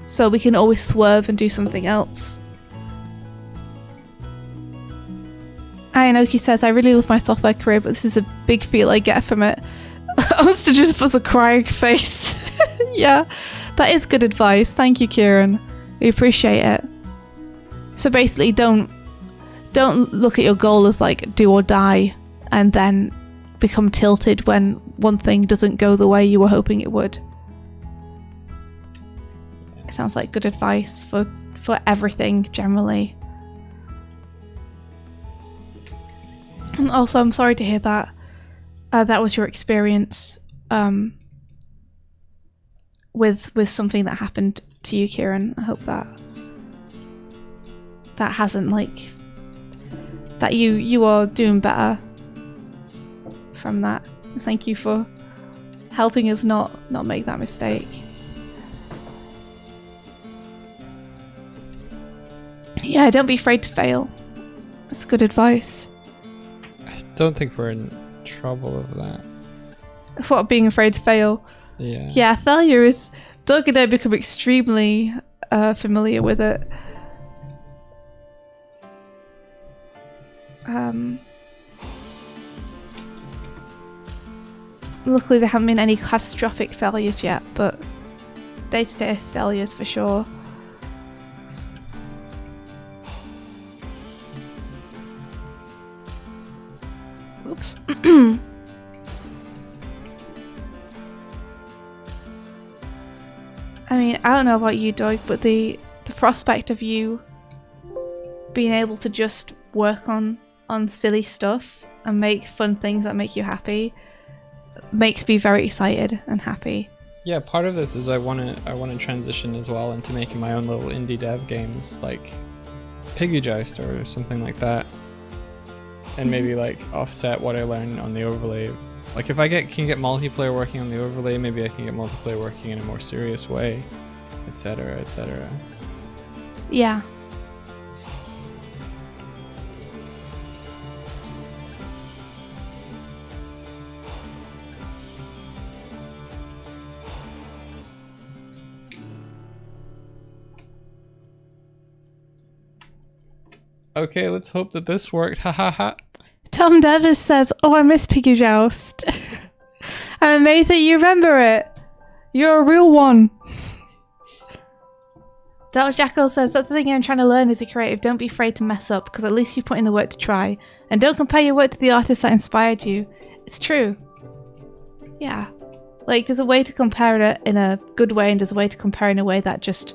So we can always swerve and do something else. Ayanoki says, "I really love my software career, but this is a big feel I get from it." Oster just puts a crying face. Yeah, that is good advice. Thank you, Kieran. We appreciate it. So basically, don't look at your goal as like do or die and then become tilted when one thing doesn't go the way you were hoping it would. It sounds like good advice for everything generally. And also, I'm sorry to hear that that was your experience with something that happened to you, Kieran. I hope that hasn't that you are doing better from that. Thank you for helping us not make that mistake. Yeah, don't be afraid to fail. That's good advice. I don't think we're in trouble over that. What, being afraid to fail? Yeah. Yeah, failure is... Doug and I become extremely familiar with it. Luckily there haven't been any catastrophic failures yet, but day-to-day failures for sure. Oops. I don't know about you, Doug, but the prospect of you being able to just work on silly stuff and make fun things that make you happy makes me very excited and happy. Yeah, part of this is I want to transition as well into making my own little indie dev games like Piggy Joust or something like that, and maybe like offset what I learn on the overlay. Like if I can get multiplayer working on the overlay, maybe I can get multiplayer working in a more serious way, etc., etc. Yeah. Okay, let's hope that this worked. Ha ha ha. Tom Davis says, "Oh, I miss Piggy Joust." I'm amazed that you remember it. You're a real one. Dark Jackal says, "That's the thing I'm trying to learn as a creative. Don't be afraid to mess up, because at least you put in the work to try. And don't compare your work to the artist that inspired you." It's true. Yeah. Like, there's a way to compare it in a good way, and there's a way to compare in a way that just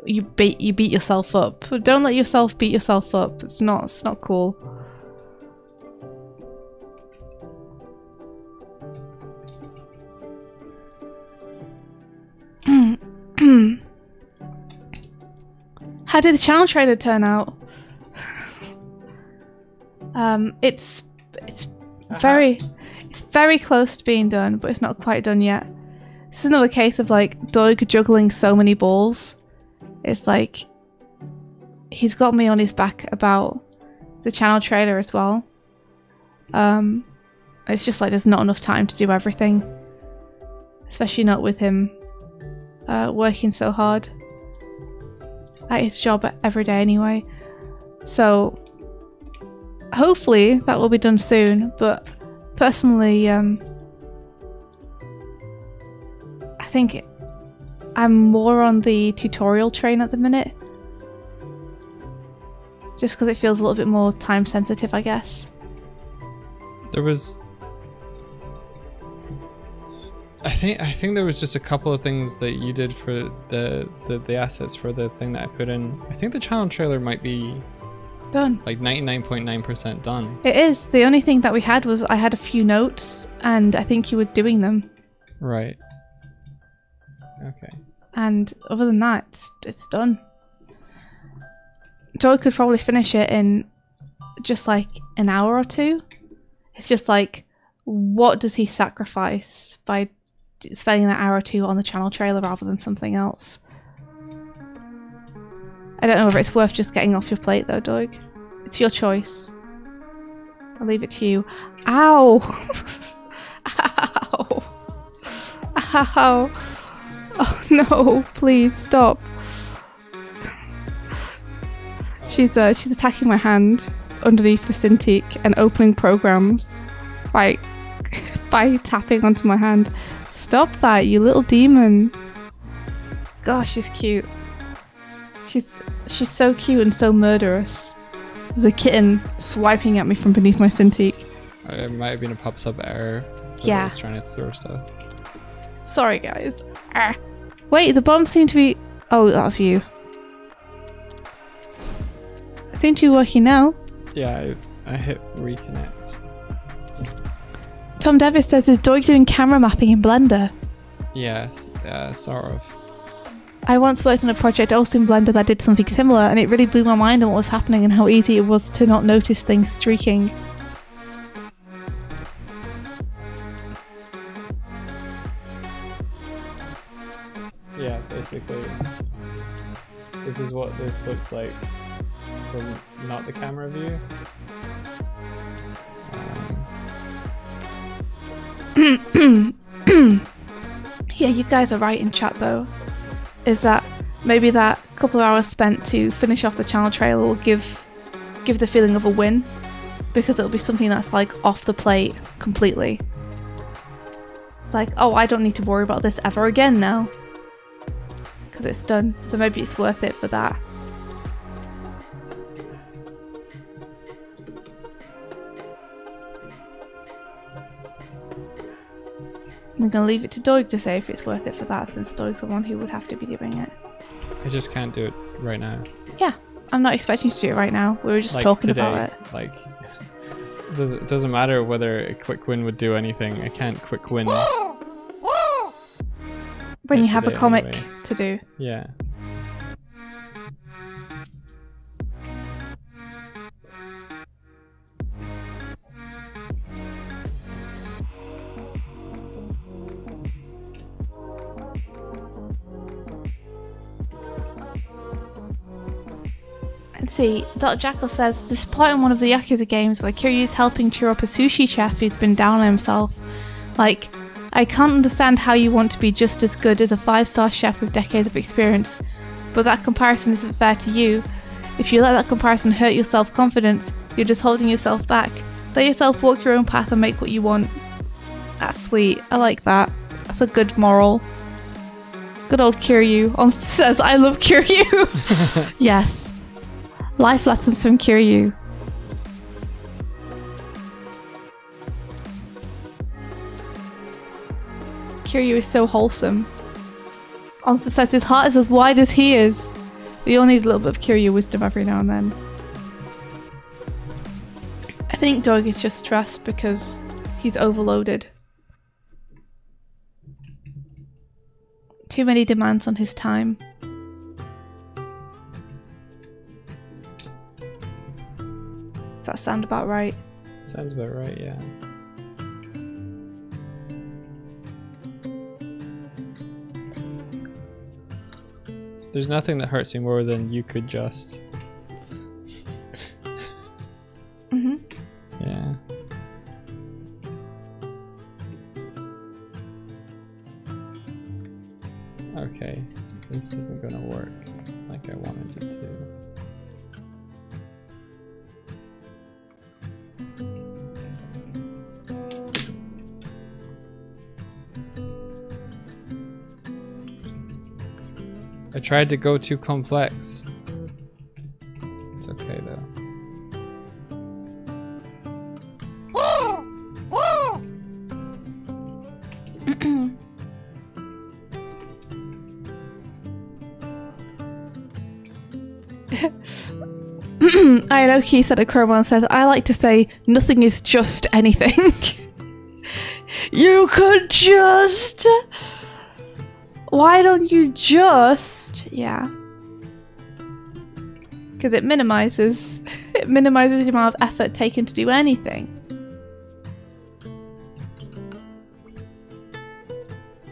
you beat yourself up. Don't let yourself beat yourself up. It's not cool. How did the channel trailer turn out? It's very close to being done, but it's not quite done yet. This is another case of like Doig juggling so many balls. It's like he's got me on his back about the channel trailer as well. It's just like there's not enough time to do everything, especially not with him working so hard at his job every day anyway. So hopefully that will be done soon, but personally I think I'm more on the tutorial train at the minute, just because it feels a little bit more time sensitive, I guess. There was I think there was just a couple of things that you did for the assets for the thing that I put in. I think the channel trailer might be done. Like 99.9% done. It is. The only thing that we had was I had a few notes and I think you were doing them. Right. Okay. And other than that, it's done. Joy could probably finish it in just like an hour or two. It's just like, what does he sacrifice by spending that hour or two on the channel trailer rather than something else? I don't know whether it's worth just getting off your plate though, Doig. It's your choice. I'll leave it to you. Ow! Ow! Ow! Oh no, please stop. She's attacking my hand underneath the Cintiq and opening programs by tapping onto my hand. Stop that, you little demon. Gosh, she's cute. She's so cute and so murderous. There's a kitten swiping at me from beneath my Cintiq. It might have been a pub sub error. Yeah. I was trying to throw stuff. Sorry, guys. Ah. Wait, the bombs seem to be... Oh, that's you. It seems to be working now. Yeah, I hit reconnect. Tom Davis says, is Doig doing camera mapping in Blender? Yes, sort of. I once worked on a project also in Blender that did something similar, and it really blew my mind on what was happening and how easy it was to not notice things streaking. Yeah, basically. This is what this looks like from not the camera view. Yeah, you guys are right in chat though. Is that maybe that couple of hours spent to finish off the channel trailer will give the feeling of a win, because it'll be something that's like off the plate completely. It's like, oh, I don't need to worry about this ever again now because it's done, so maybe it's worth it for that. I'm gonna leave it to Doig to say if it's worth it for that, since Doig's the one who would have to be doing it. I just can't do it right now. Yeah, I'm not expecting you to do it right now. We were just like talking today, about it. Like, it doesn't matter whether a quick win would do anything. I can't quick win. When you have a today comic anyway. to do. Yeah. Let's see, Dr. Jackal says, this plot in one of the Yakuza games where Kiryu's helping cheer up a sushi chef who's been down on himself. Like, I can't understand how you want to be just as good as a 5-star chef with decades of experience, but that comparison isn't fair to you. If you let that comparison hurt your self-confidence, you're just holding yourself back. Let yourself walk your own path and make what you want. That's sweet, I like that. That's a good moral. Good old Kiryu says, I love Kiryu! Yes. Life lessons from Kiryu. Kiryu is so wholesome. Onsa says his heart is as wide as he is. We all need a little bit of Kiryu wisdom every now and then. I think Doig is just stressed because he's overloaded. Too many demands on his time. Does that sound about right? Sounds about right, yeah. There's nothing that hurts me more than you could just. Mhm. Yeah. Okay, this isn't gonna work like I wanted it to. I tried to go too complex. It's okay though. I know Key said a Chrome says, I like to say nothing is just anything. You could just... Why don't you just... Yeah. Because it minimizes the amount of effort taken to do anything.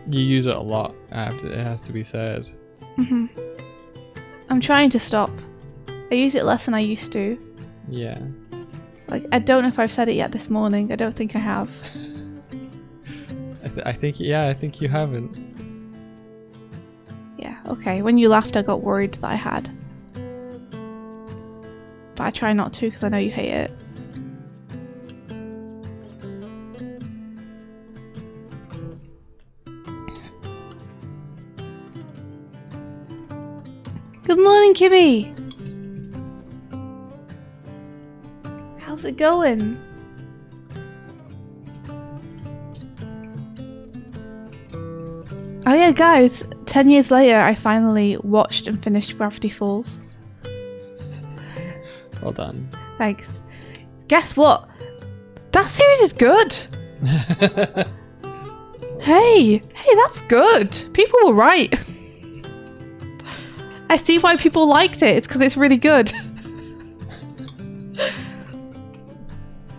You use it a lot. It has to be said. Mhm. I'm trying to stop. I use it less than I used to. Yeah. Like, I don't know if I've said it yet this morning. I don't think I have. I think you haven't. Yeah, okay. When you laughed, I got worried that I had. But I try not to because I know you hate it. Good morning, Kimmy! How's it going? Oh yeah, guys, 10 years later, I finally watched and finished Gravity Falls. Well done. Thanks. Guess what? That series is good! Hey, that's good! People were right. I see why people liked it. It's because it's really good.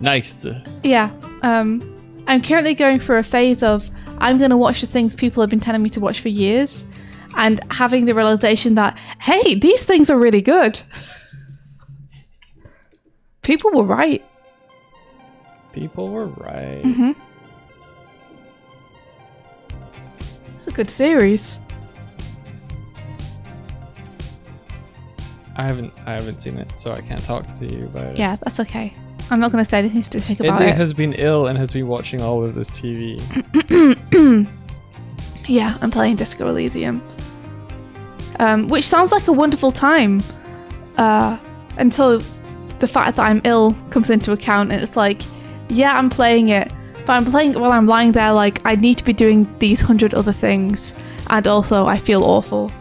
Nice. Yeah. I'm currently going through a phase of I'm going to watch the things people have been telling me to watch for years and having the realization that, hey, these things are really good. People were right. People were right. Mm-hmm. It's a good series. I haven't seen it, so I can't talk to you about it. Yeah, that's okay. I'm not going to say anything specific about Indy it. has been ill and has been watching all of this TV. Yeah, I'm playing Disco Elysium. Which sounds like a wonderful time. Until the fact that I'm ill comes into account, and it's like, yeah, I'm playing it, but I'm playing it while I'm lying there like I need to be doing these 100 other things, and also I feel awful.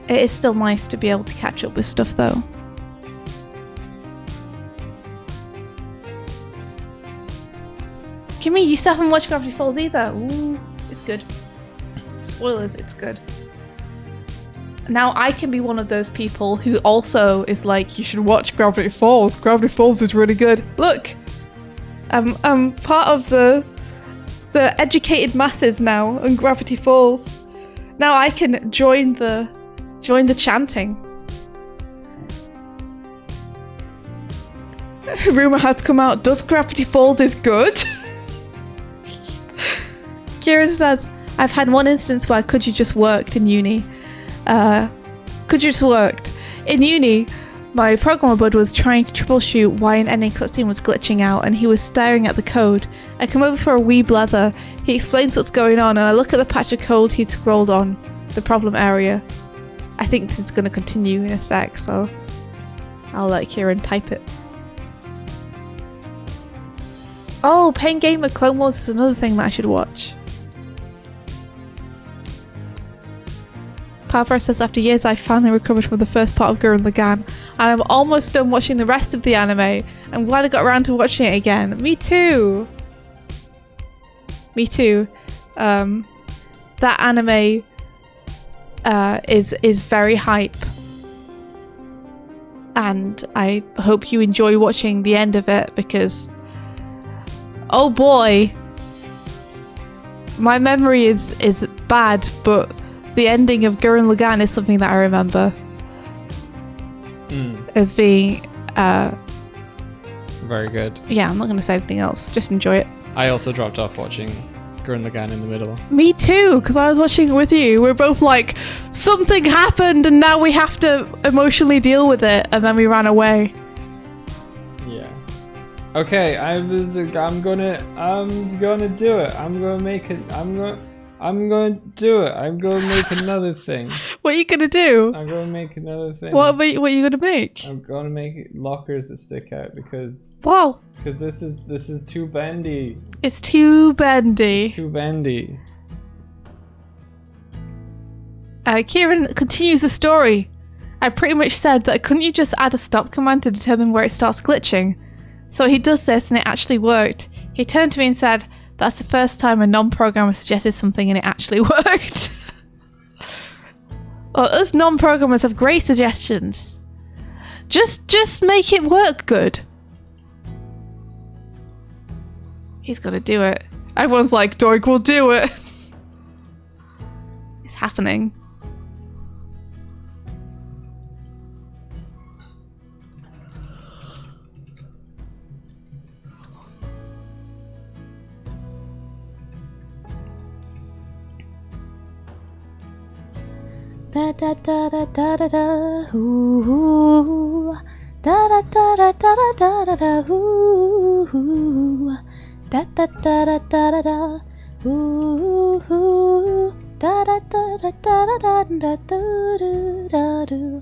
It is still nice to be able to catch up with stuff though. Kimmy, you still haven't watched Gravity Falls either. Ooh, it's good. Spoilers, it's good. Now I can be one of those people who also is like, you should watch Gravity Falls. Gravity Falls is really good. Look, I'm part of the educated masses now on Gravity Falls. Now I can join the chanting. Rumor has come out, does Gravity Falls is good? Kieran says, I've had one instance where Could You Just worked in uni. Could You Just worked. In uni, my programmer bud was trying to troubleshoot why an ending cutscene was glitching out, and he was staring at the code. I come over for a wee blether. He explains what's going on, and I look at the patch of code he'd scrolled on, the problem area. I think this is going to continue in a sec, so I'll let Kieran type it. Oh, Pain Gamer Clone Wars is another thing that I should watch. Papa says, after years I finally recovered from the first part of Gurren Lagann, and I'm almost done watching the rest of the anime. I'm glad I got around to watching it again. Me too. Me too. That anime is very hype. and I hope you enjoy watching the end of it because, oh boy, my memory is bad, but the ending of Gurren Lagann is something that I remember as being very good. Yeah, I'm not going to say anything else. Just enjoy it. I also dropped off watching Gurren Lagann in the middle. Me too, because I was watching it with you. We're both like, something happened and now we have to emotionally deal with it, and then we ran away. Yeah. Okay, I'm gonna do it. I'm gonna do it. I'm gonna make another thing. What are you gonna do? I'm gonna make another thing. What are you gonna make? I'm gonna make lockers that stick out because wow. Because this is too bendy. It's too bendy. It's too bendy. Kieran continues the story. I pretty much said that couldn't you just add a stop command to determine where it starts glitching? So he does this and it actually worked. He turned to me and said, that's the first time a non-programmer suggested something and it actually worked. Well, us non-programmers have great suggestions. Just make it work good. He's got to do it. Everyone's like, Doig will do it. It's happening. Da da da da da da da ooh, da da da da da da da da ooh, da da da da da da da ooh, da da da da da da da da da.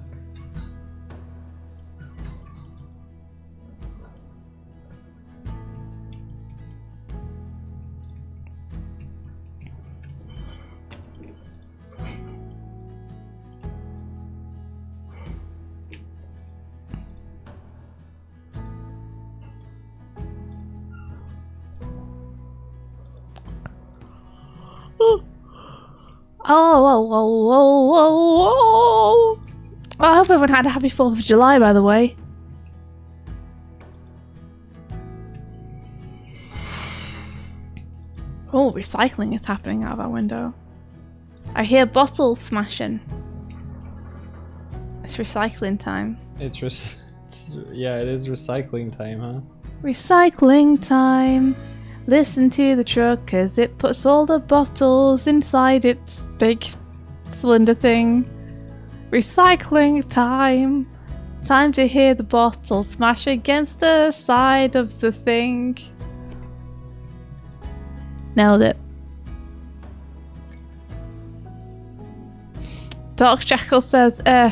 Oh. I hope everyone had a happy 4th of July, by the way. Oh, recycling is happening out of our window. I hear bottles smashing. It's recycling time. Yeah, it is recycling time, huh? Recycling time. Listen to the truck as it puts all the bottles inside its big cylinder thing. Recycling time. Time to hear the bottle smash against the side of the thing. Nailed it. Dark Jackal says, I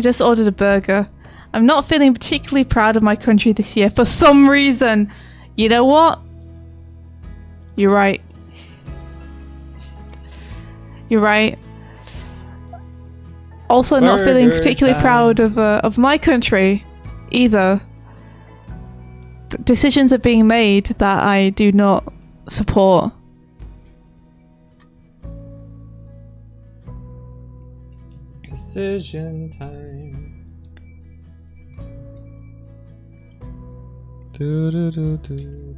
just ordered a burger. I'm not feeling particularly proud of my country this year for some reason. You know what? You're right. You're right. Also not feeling particularly proud of my country either. Decisions are being made that I do not support. Decision time. Do, do, do, do, do.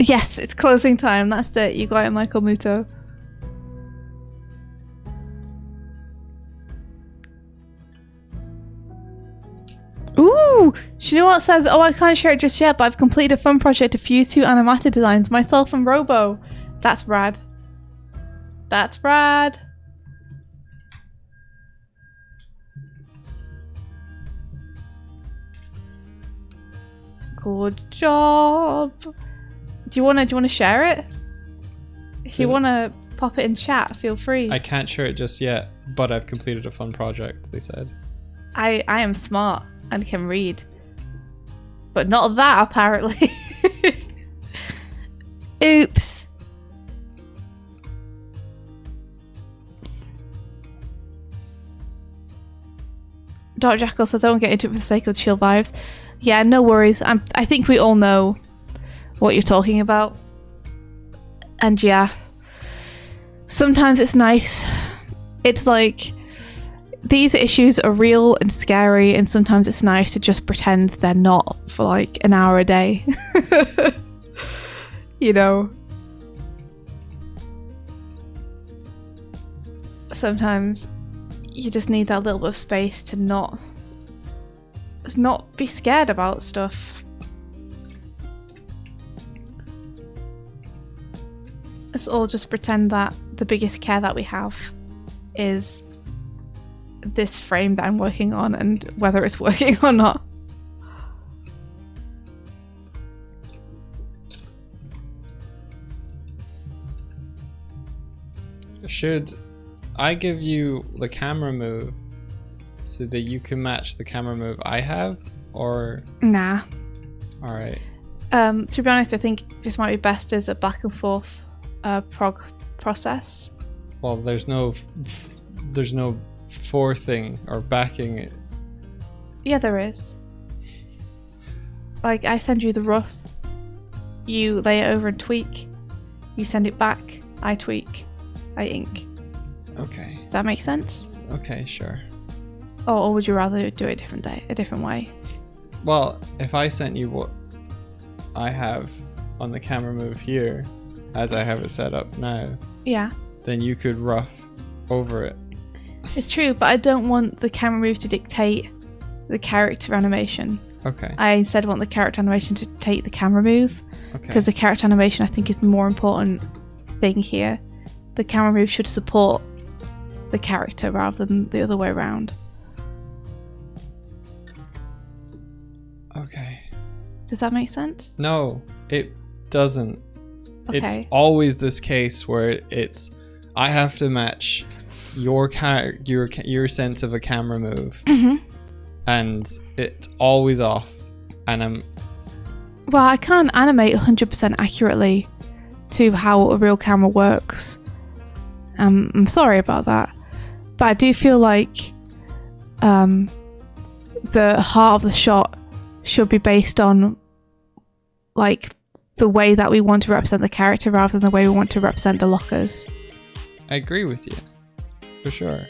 Yes, it's closing time. That's it. You got it, Michael Muto. Ooh! Shinua says, oh, I can't share it just yet, but I've completed a fun project to fuse 2 animated designs, myself and Robo. That's rad. That's rad. Good job. Do you wanna share it? If you wanna pop it in chat, feel free. I can't share it just yet, but I've completed a fun project, they said. I am smart and can read. But not that, apparently. Oops. Dark Jackal says, I won't get into it for the sake of the chill vibes. Yeah, no worries. I think we all know what you're talking about. And yeah, sometimes it's nice. It's like these issues are real and scary, and sometimes it's nice to just pretend they're not for like an hour a day. You know? Sometimes you just need that little bit of space to not be scared about stuff. Let's all just pretend that the biggest care that we have is this frame that I'm working on and whether it's working or not. Should I give you the camera move so that you can match the camera move I have, or? Nah. All right. To be honest, I think this might be best as a back and forth prog process. Well, there's no forthing or backing it. Yeah, there is. Like, I send you the rough, you lay it over and tweak, you send it back, I tweak, I ink. Okay. Does that make sense? Okay, sure. Or would you rather do it a different way? Well, if I sent you what I have on the camera move here, as I have it set up now, Yeah. then you could rough over it. It's true, but I don't want the camera move to dictate the character animation. Okay. I instead want the character animation to dictate the camera move, Okay. because the character animation I think is the more important thing here. The camera move should support the character rather than the other way around. Okay. Does that make sense? No, it doesn't. Okay. It's always this case where it's I have to match your sense of a camera move, and it's always off. And Well, I can't animate 100% accurately to how a real camera works. I'm sorry about that, but I do feel like the heart of the shot should be based on like the way that we want to represent the character rather than the way we want to represent the lockers. I agree with you, for sure.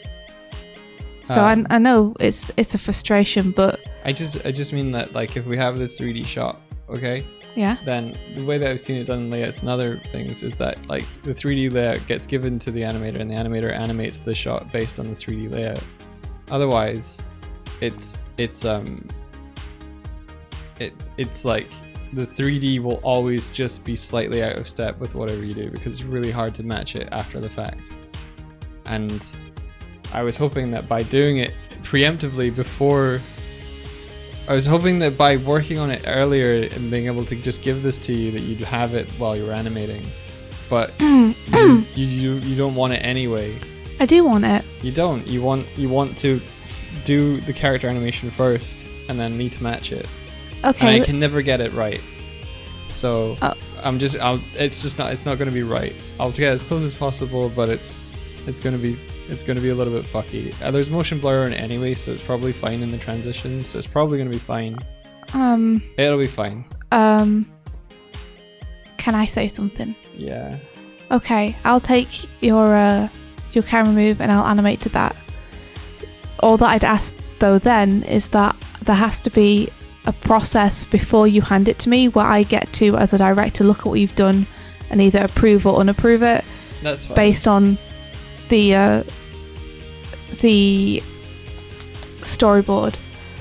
So I know it's a frustration, but I just mean that, like, if we have this 3D shot, okay, yeah, then the way that I've seen it done in layouts and other things is that, like, the 3D layout gets given to the animator and the animator animates the shot based on the 3D layout. Otherwise, it's like the 3D will always just be slightly out of step with whatever you do because it's really hard to match it after the fact. And I was hoping that by doing it preemptively before, I was hoping that by working on it earlier and being able to just give this to you, that you'd have it while you were animating. But you don't want it anyway. I do want it. You don't. You want to do the character animation first and then me to match it. Okay. And I can never get it right. So it's not going to be right. I'll get as close as possible, but it's going to be a little bit fucky. There's motion blur in it anyway, so it's probably fine in the transition. So it's probably going to be fine. It'll be fine. Can I say something? Yeah. Okay, I'll take your camera move and I'll animate to that. All that I'd ask though then is that there has to be a process before you hand it to me where I get to, as a director, look at what you've done and either approve or unapprove it. That's fine. Based on the storyboard.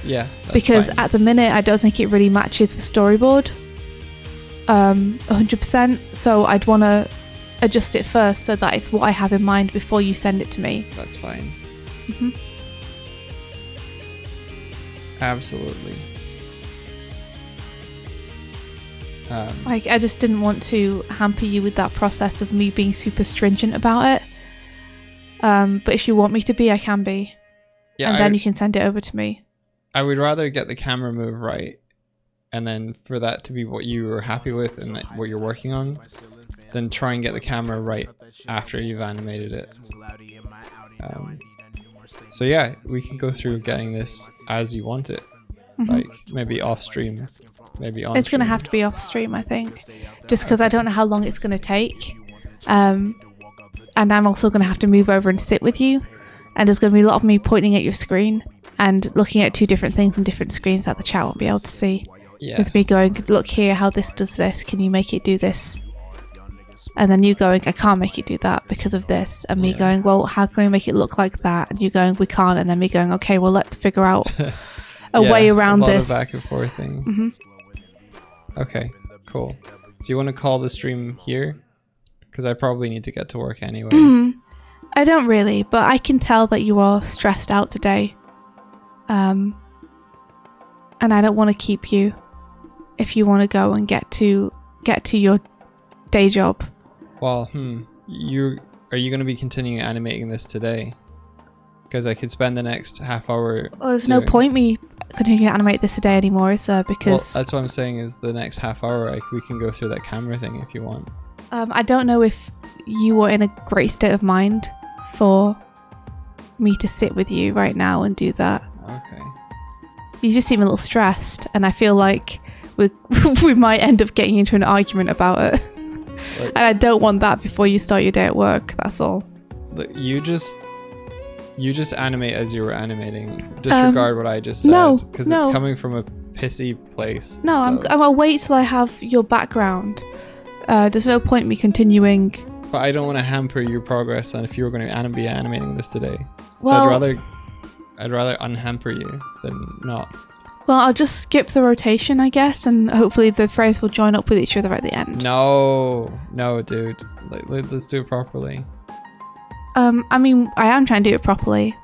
Yeah. That's because fine. at the minute I don't think it really matches the storyboard 100%, so I'd want to adjust it first so that it's what I have in mind before you send it to me. That's fine. Mm-hmm. Absolutely. Like, I just didn't want to hamper you with that process of me being super stringent about it. But if you want me to be, I can be. Yeah, and then you can send it over to me. I would rather get the camera move right, and then for that to be what you were happy with and what you're working on, then try and get the camera right after you've animated it. So yeah, we can go through getting this as you want it. Mm-hmm. Like maybe off stream, maybe on. It's going to have to be off stream, I think, just because I don't know how long it's going to take. And I'm also going to have to move over and sit with you. And there's going to be a lot of me pointing at your screen and looking at 2 different things on different screens that the chat won't be able to see. Yeah. With me going, look here, how this does this. Can you make it do this? And then you going, I can't make it do that because of this. And me going, well, how can we make it look like that? And you going, we can't. And then me going, okay, well, let's figure out a way around this. A back and forth thing. Mm-hmm. Okay, cool. Do you want to call the stream here? Because I probably need to get to work anyway. I don't really, but I can tell that you are stressed out today. And I don't want to keep you if you want to go and get to your day job. Well, are you going to be continuing animating this today? Because I could spend the next half hour. Well, there's no point me continuing to animate this today anymore, is there? Because that's what I'm saying is the next half hour we can go through that camera thing if you want. I don't know if you are in a great state of mind for me to sit with you right now and do that. Okay. You just seem a little stressed, and I feel like we might end up getting into an argument about it. And I don't want that before you start your day at work. That's all. Look, you just animate as you were animating. Disregard what I just said. No, because it's coming from a pissy place. No, so. I'm gonna wait till I have your background. There's no point me continuing. But I don't want to hamper your progress on if you were going to be animating this today. So well, I'd rather unhamper you than not. Well, I'll just skip the rotation, I guess, and hopefully the frames will join up with each other at the end. No, dude. Let's do it properly. I mean, I am trying to do it properly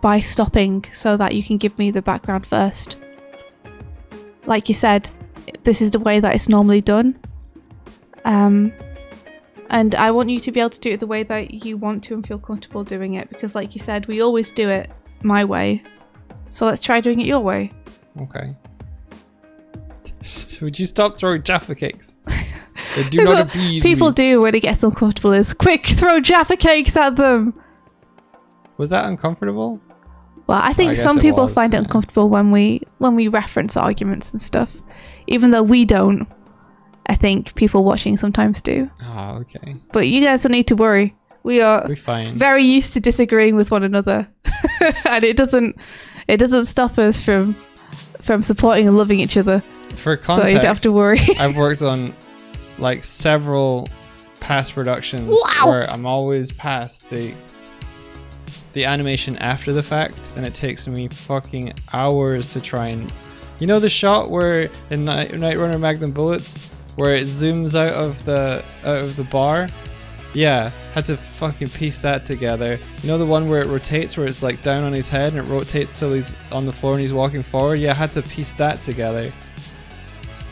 by stopping so that you can give me the background first. Like you said, this is the way that it's normally done. And I want you to be able to do it the way that you want to and feel comfortable doing it, because like you said, we always do it my way. So let's try doing it your way. Okay. Would you stop throwing Jaffa cakes? They do not appease people me. do when it gets uncomfortable is, quick, throw Jaffa cakes at them! Was that uncomfortable? Well, I think some people find it uncomfortable when we reference arguments and stuff. Even though we don't, I think people watching sometimes do. Oh, okay. But you guys don't need to worry. We're fine. Very used to disagreeing with one another. And it doesn't stop us from supporting and loving each other. For context, so you don't have to worry. I've worked on like several past productions where I'm always past the animation after the fact, and it takes me fucking hours to try and, you know, the shot where in Night Runner Magnum Bullets where it zooms out of the bar. Yeah, had to fucking piece that together. You know the one where it rotates, where it's like down on his head and it rotates till he's on the floor and he's walking forward? Yeah, I had to piece that together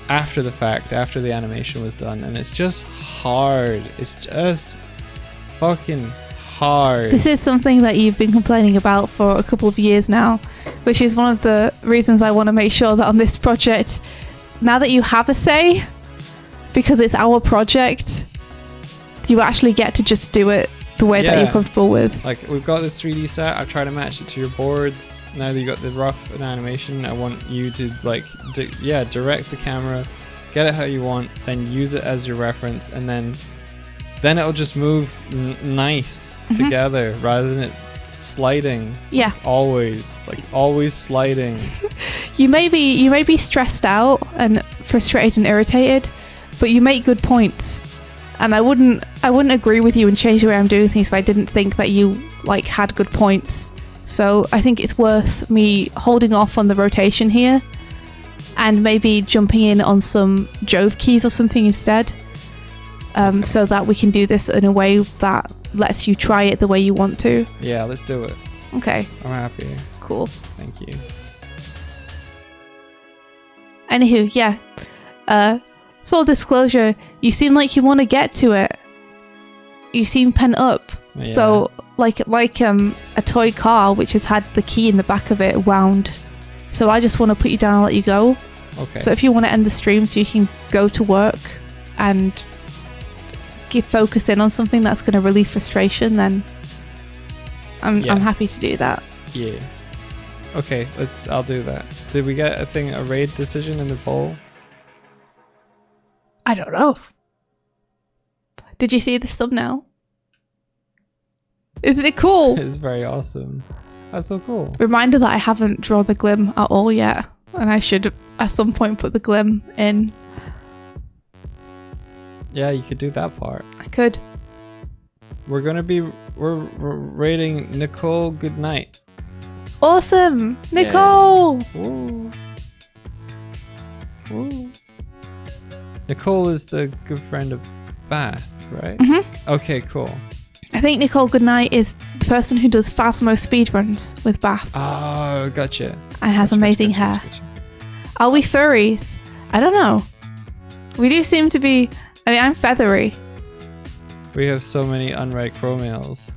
after the fact, after the animation was done, and it's just hard. It's just fucking hard. This is something that you've been complaining about for a couple of years now, which is one of the reasons I want to make sure that on this project, now that you have a say, because it's our project, you actually get to just do it the way that you're comfortable with. Like, we've got this 3D set, I've tried to match it to your boards. Now that you got the rough and animation, I want you to like direct the camera, get it how you want, then use it as your reference, and then it'll just move nice together rather than it sliding. Yeah, always sliding. you may be stressed out and frustrated and irritated, but you make good points. And I wouldn't agree with you and change the way I'm doing things if I didn't think that you like had good points. So I think it's worth me holding off on the rotation here and maybe jumping in on some Jove keys or something instead, so that we can do this in a way that lets you try it the way you want to. Yeah, let's do it. Okay. I'm happy. Cool. Thank you. Anywho, yeah. Full disclosure, you seem like you want to get to it. You seem pent up. Yeah. So, like a toy car which has had the key in the back of it wound. So I just want to put you down and let you go. Okay. So if you want to end the stream so you can go to work and focus in on something that's going to relieve frustration, then I'm happy to do that. Yeah. Okay, I'll do that. Did we get a raid decision in the poll? I don't know. Did you see this thumbnail? Isn't it cool? It's very awesome. That's so cool. Reminder that I haven't drawn the glim at all yet. And I should at some point put the glim in. Yeah, you could do that part. I could. We're rating Nicole Goodnight. Awesome! Nicole! Woo. Woo. Nicole is the good friend of Bath, right? Mm-hmm. Okay, cool. I think Nicole Goodnight is the person who does Phasmo speedruns with Bath. Oh, gotcha. And has amazing hair. Are we furries? I don't know. We do seem to be... I mean, I'm feathery. We have so many unread chromails.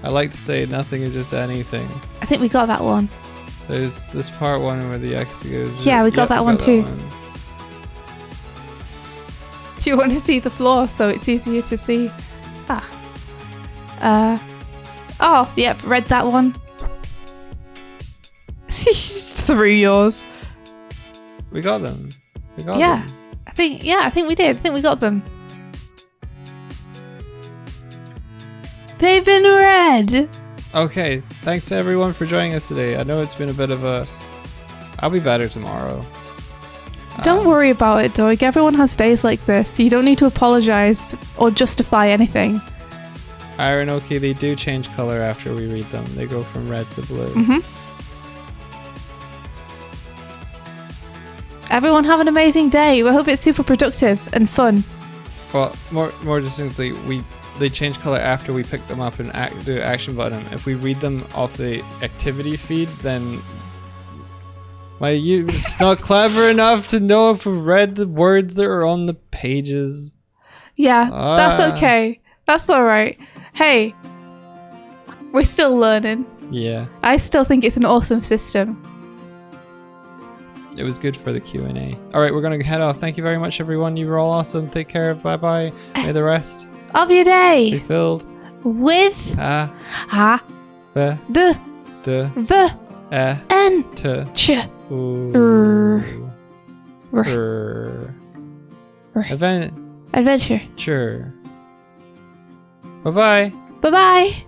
I like to say nothing is just anything. I think we got that one. There's this part one where the X goes... Yeah, we got that one too. one. Do you want to see the floor so it's easier to see? Oh, yep, read that one. Through yours. We got them. We got Yeah. them. I think we did. I think we got them. They've been read. Okay, thanks to everyone for joining us today. I know it's been a bit of a... I'll be better tomorrow. Don't worry about it, Doig. Everyone has days like this. You don't need to apologize or justify anything. Iron, okay, they do change color after we read them. They go from red to blue. Mm-hmm. Everyone have an amazing day. We hope it's super productive and fun. Well, more distinctly, they change color after we pick them up and do the action button. If we read them off the activity feed, then it's not clever enough to know if we read the words that are on the pages. Yeah, that's okay. That's all right. Hey, we're still learning. Yeah. I still think it's an awesome system. It was good for the Q&A. All right, we're going to head off. Thank you very much, everyone. You were all awesome. Take care. Bye-bye. May the rest Of your be day filled with the the N to ch adventure. adventure. Sure. Bye-bye. Bye bye.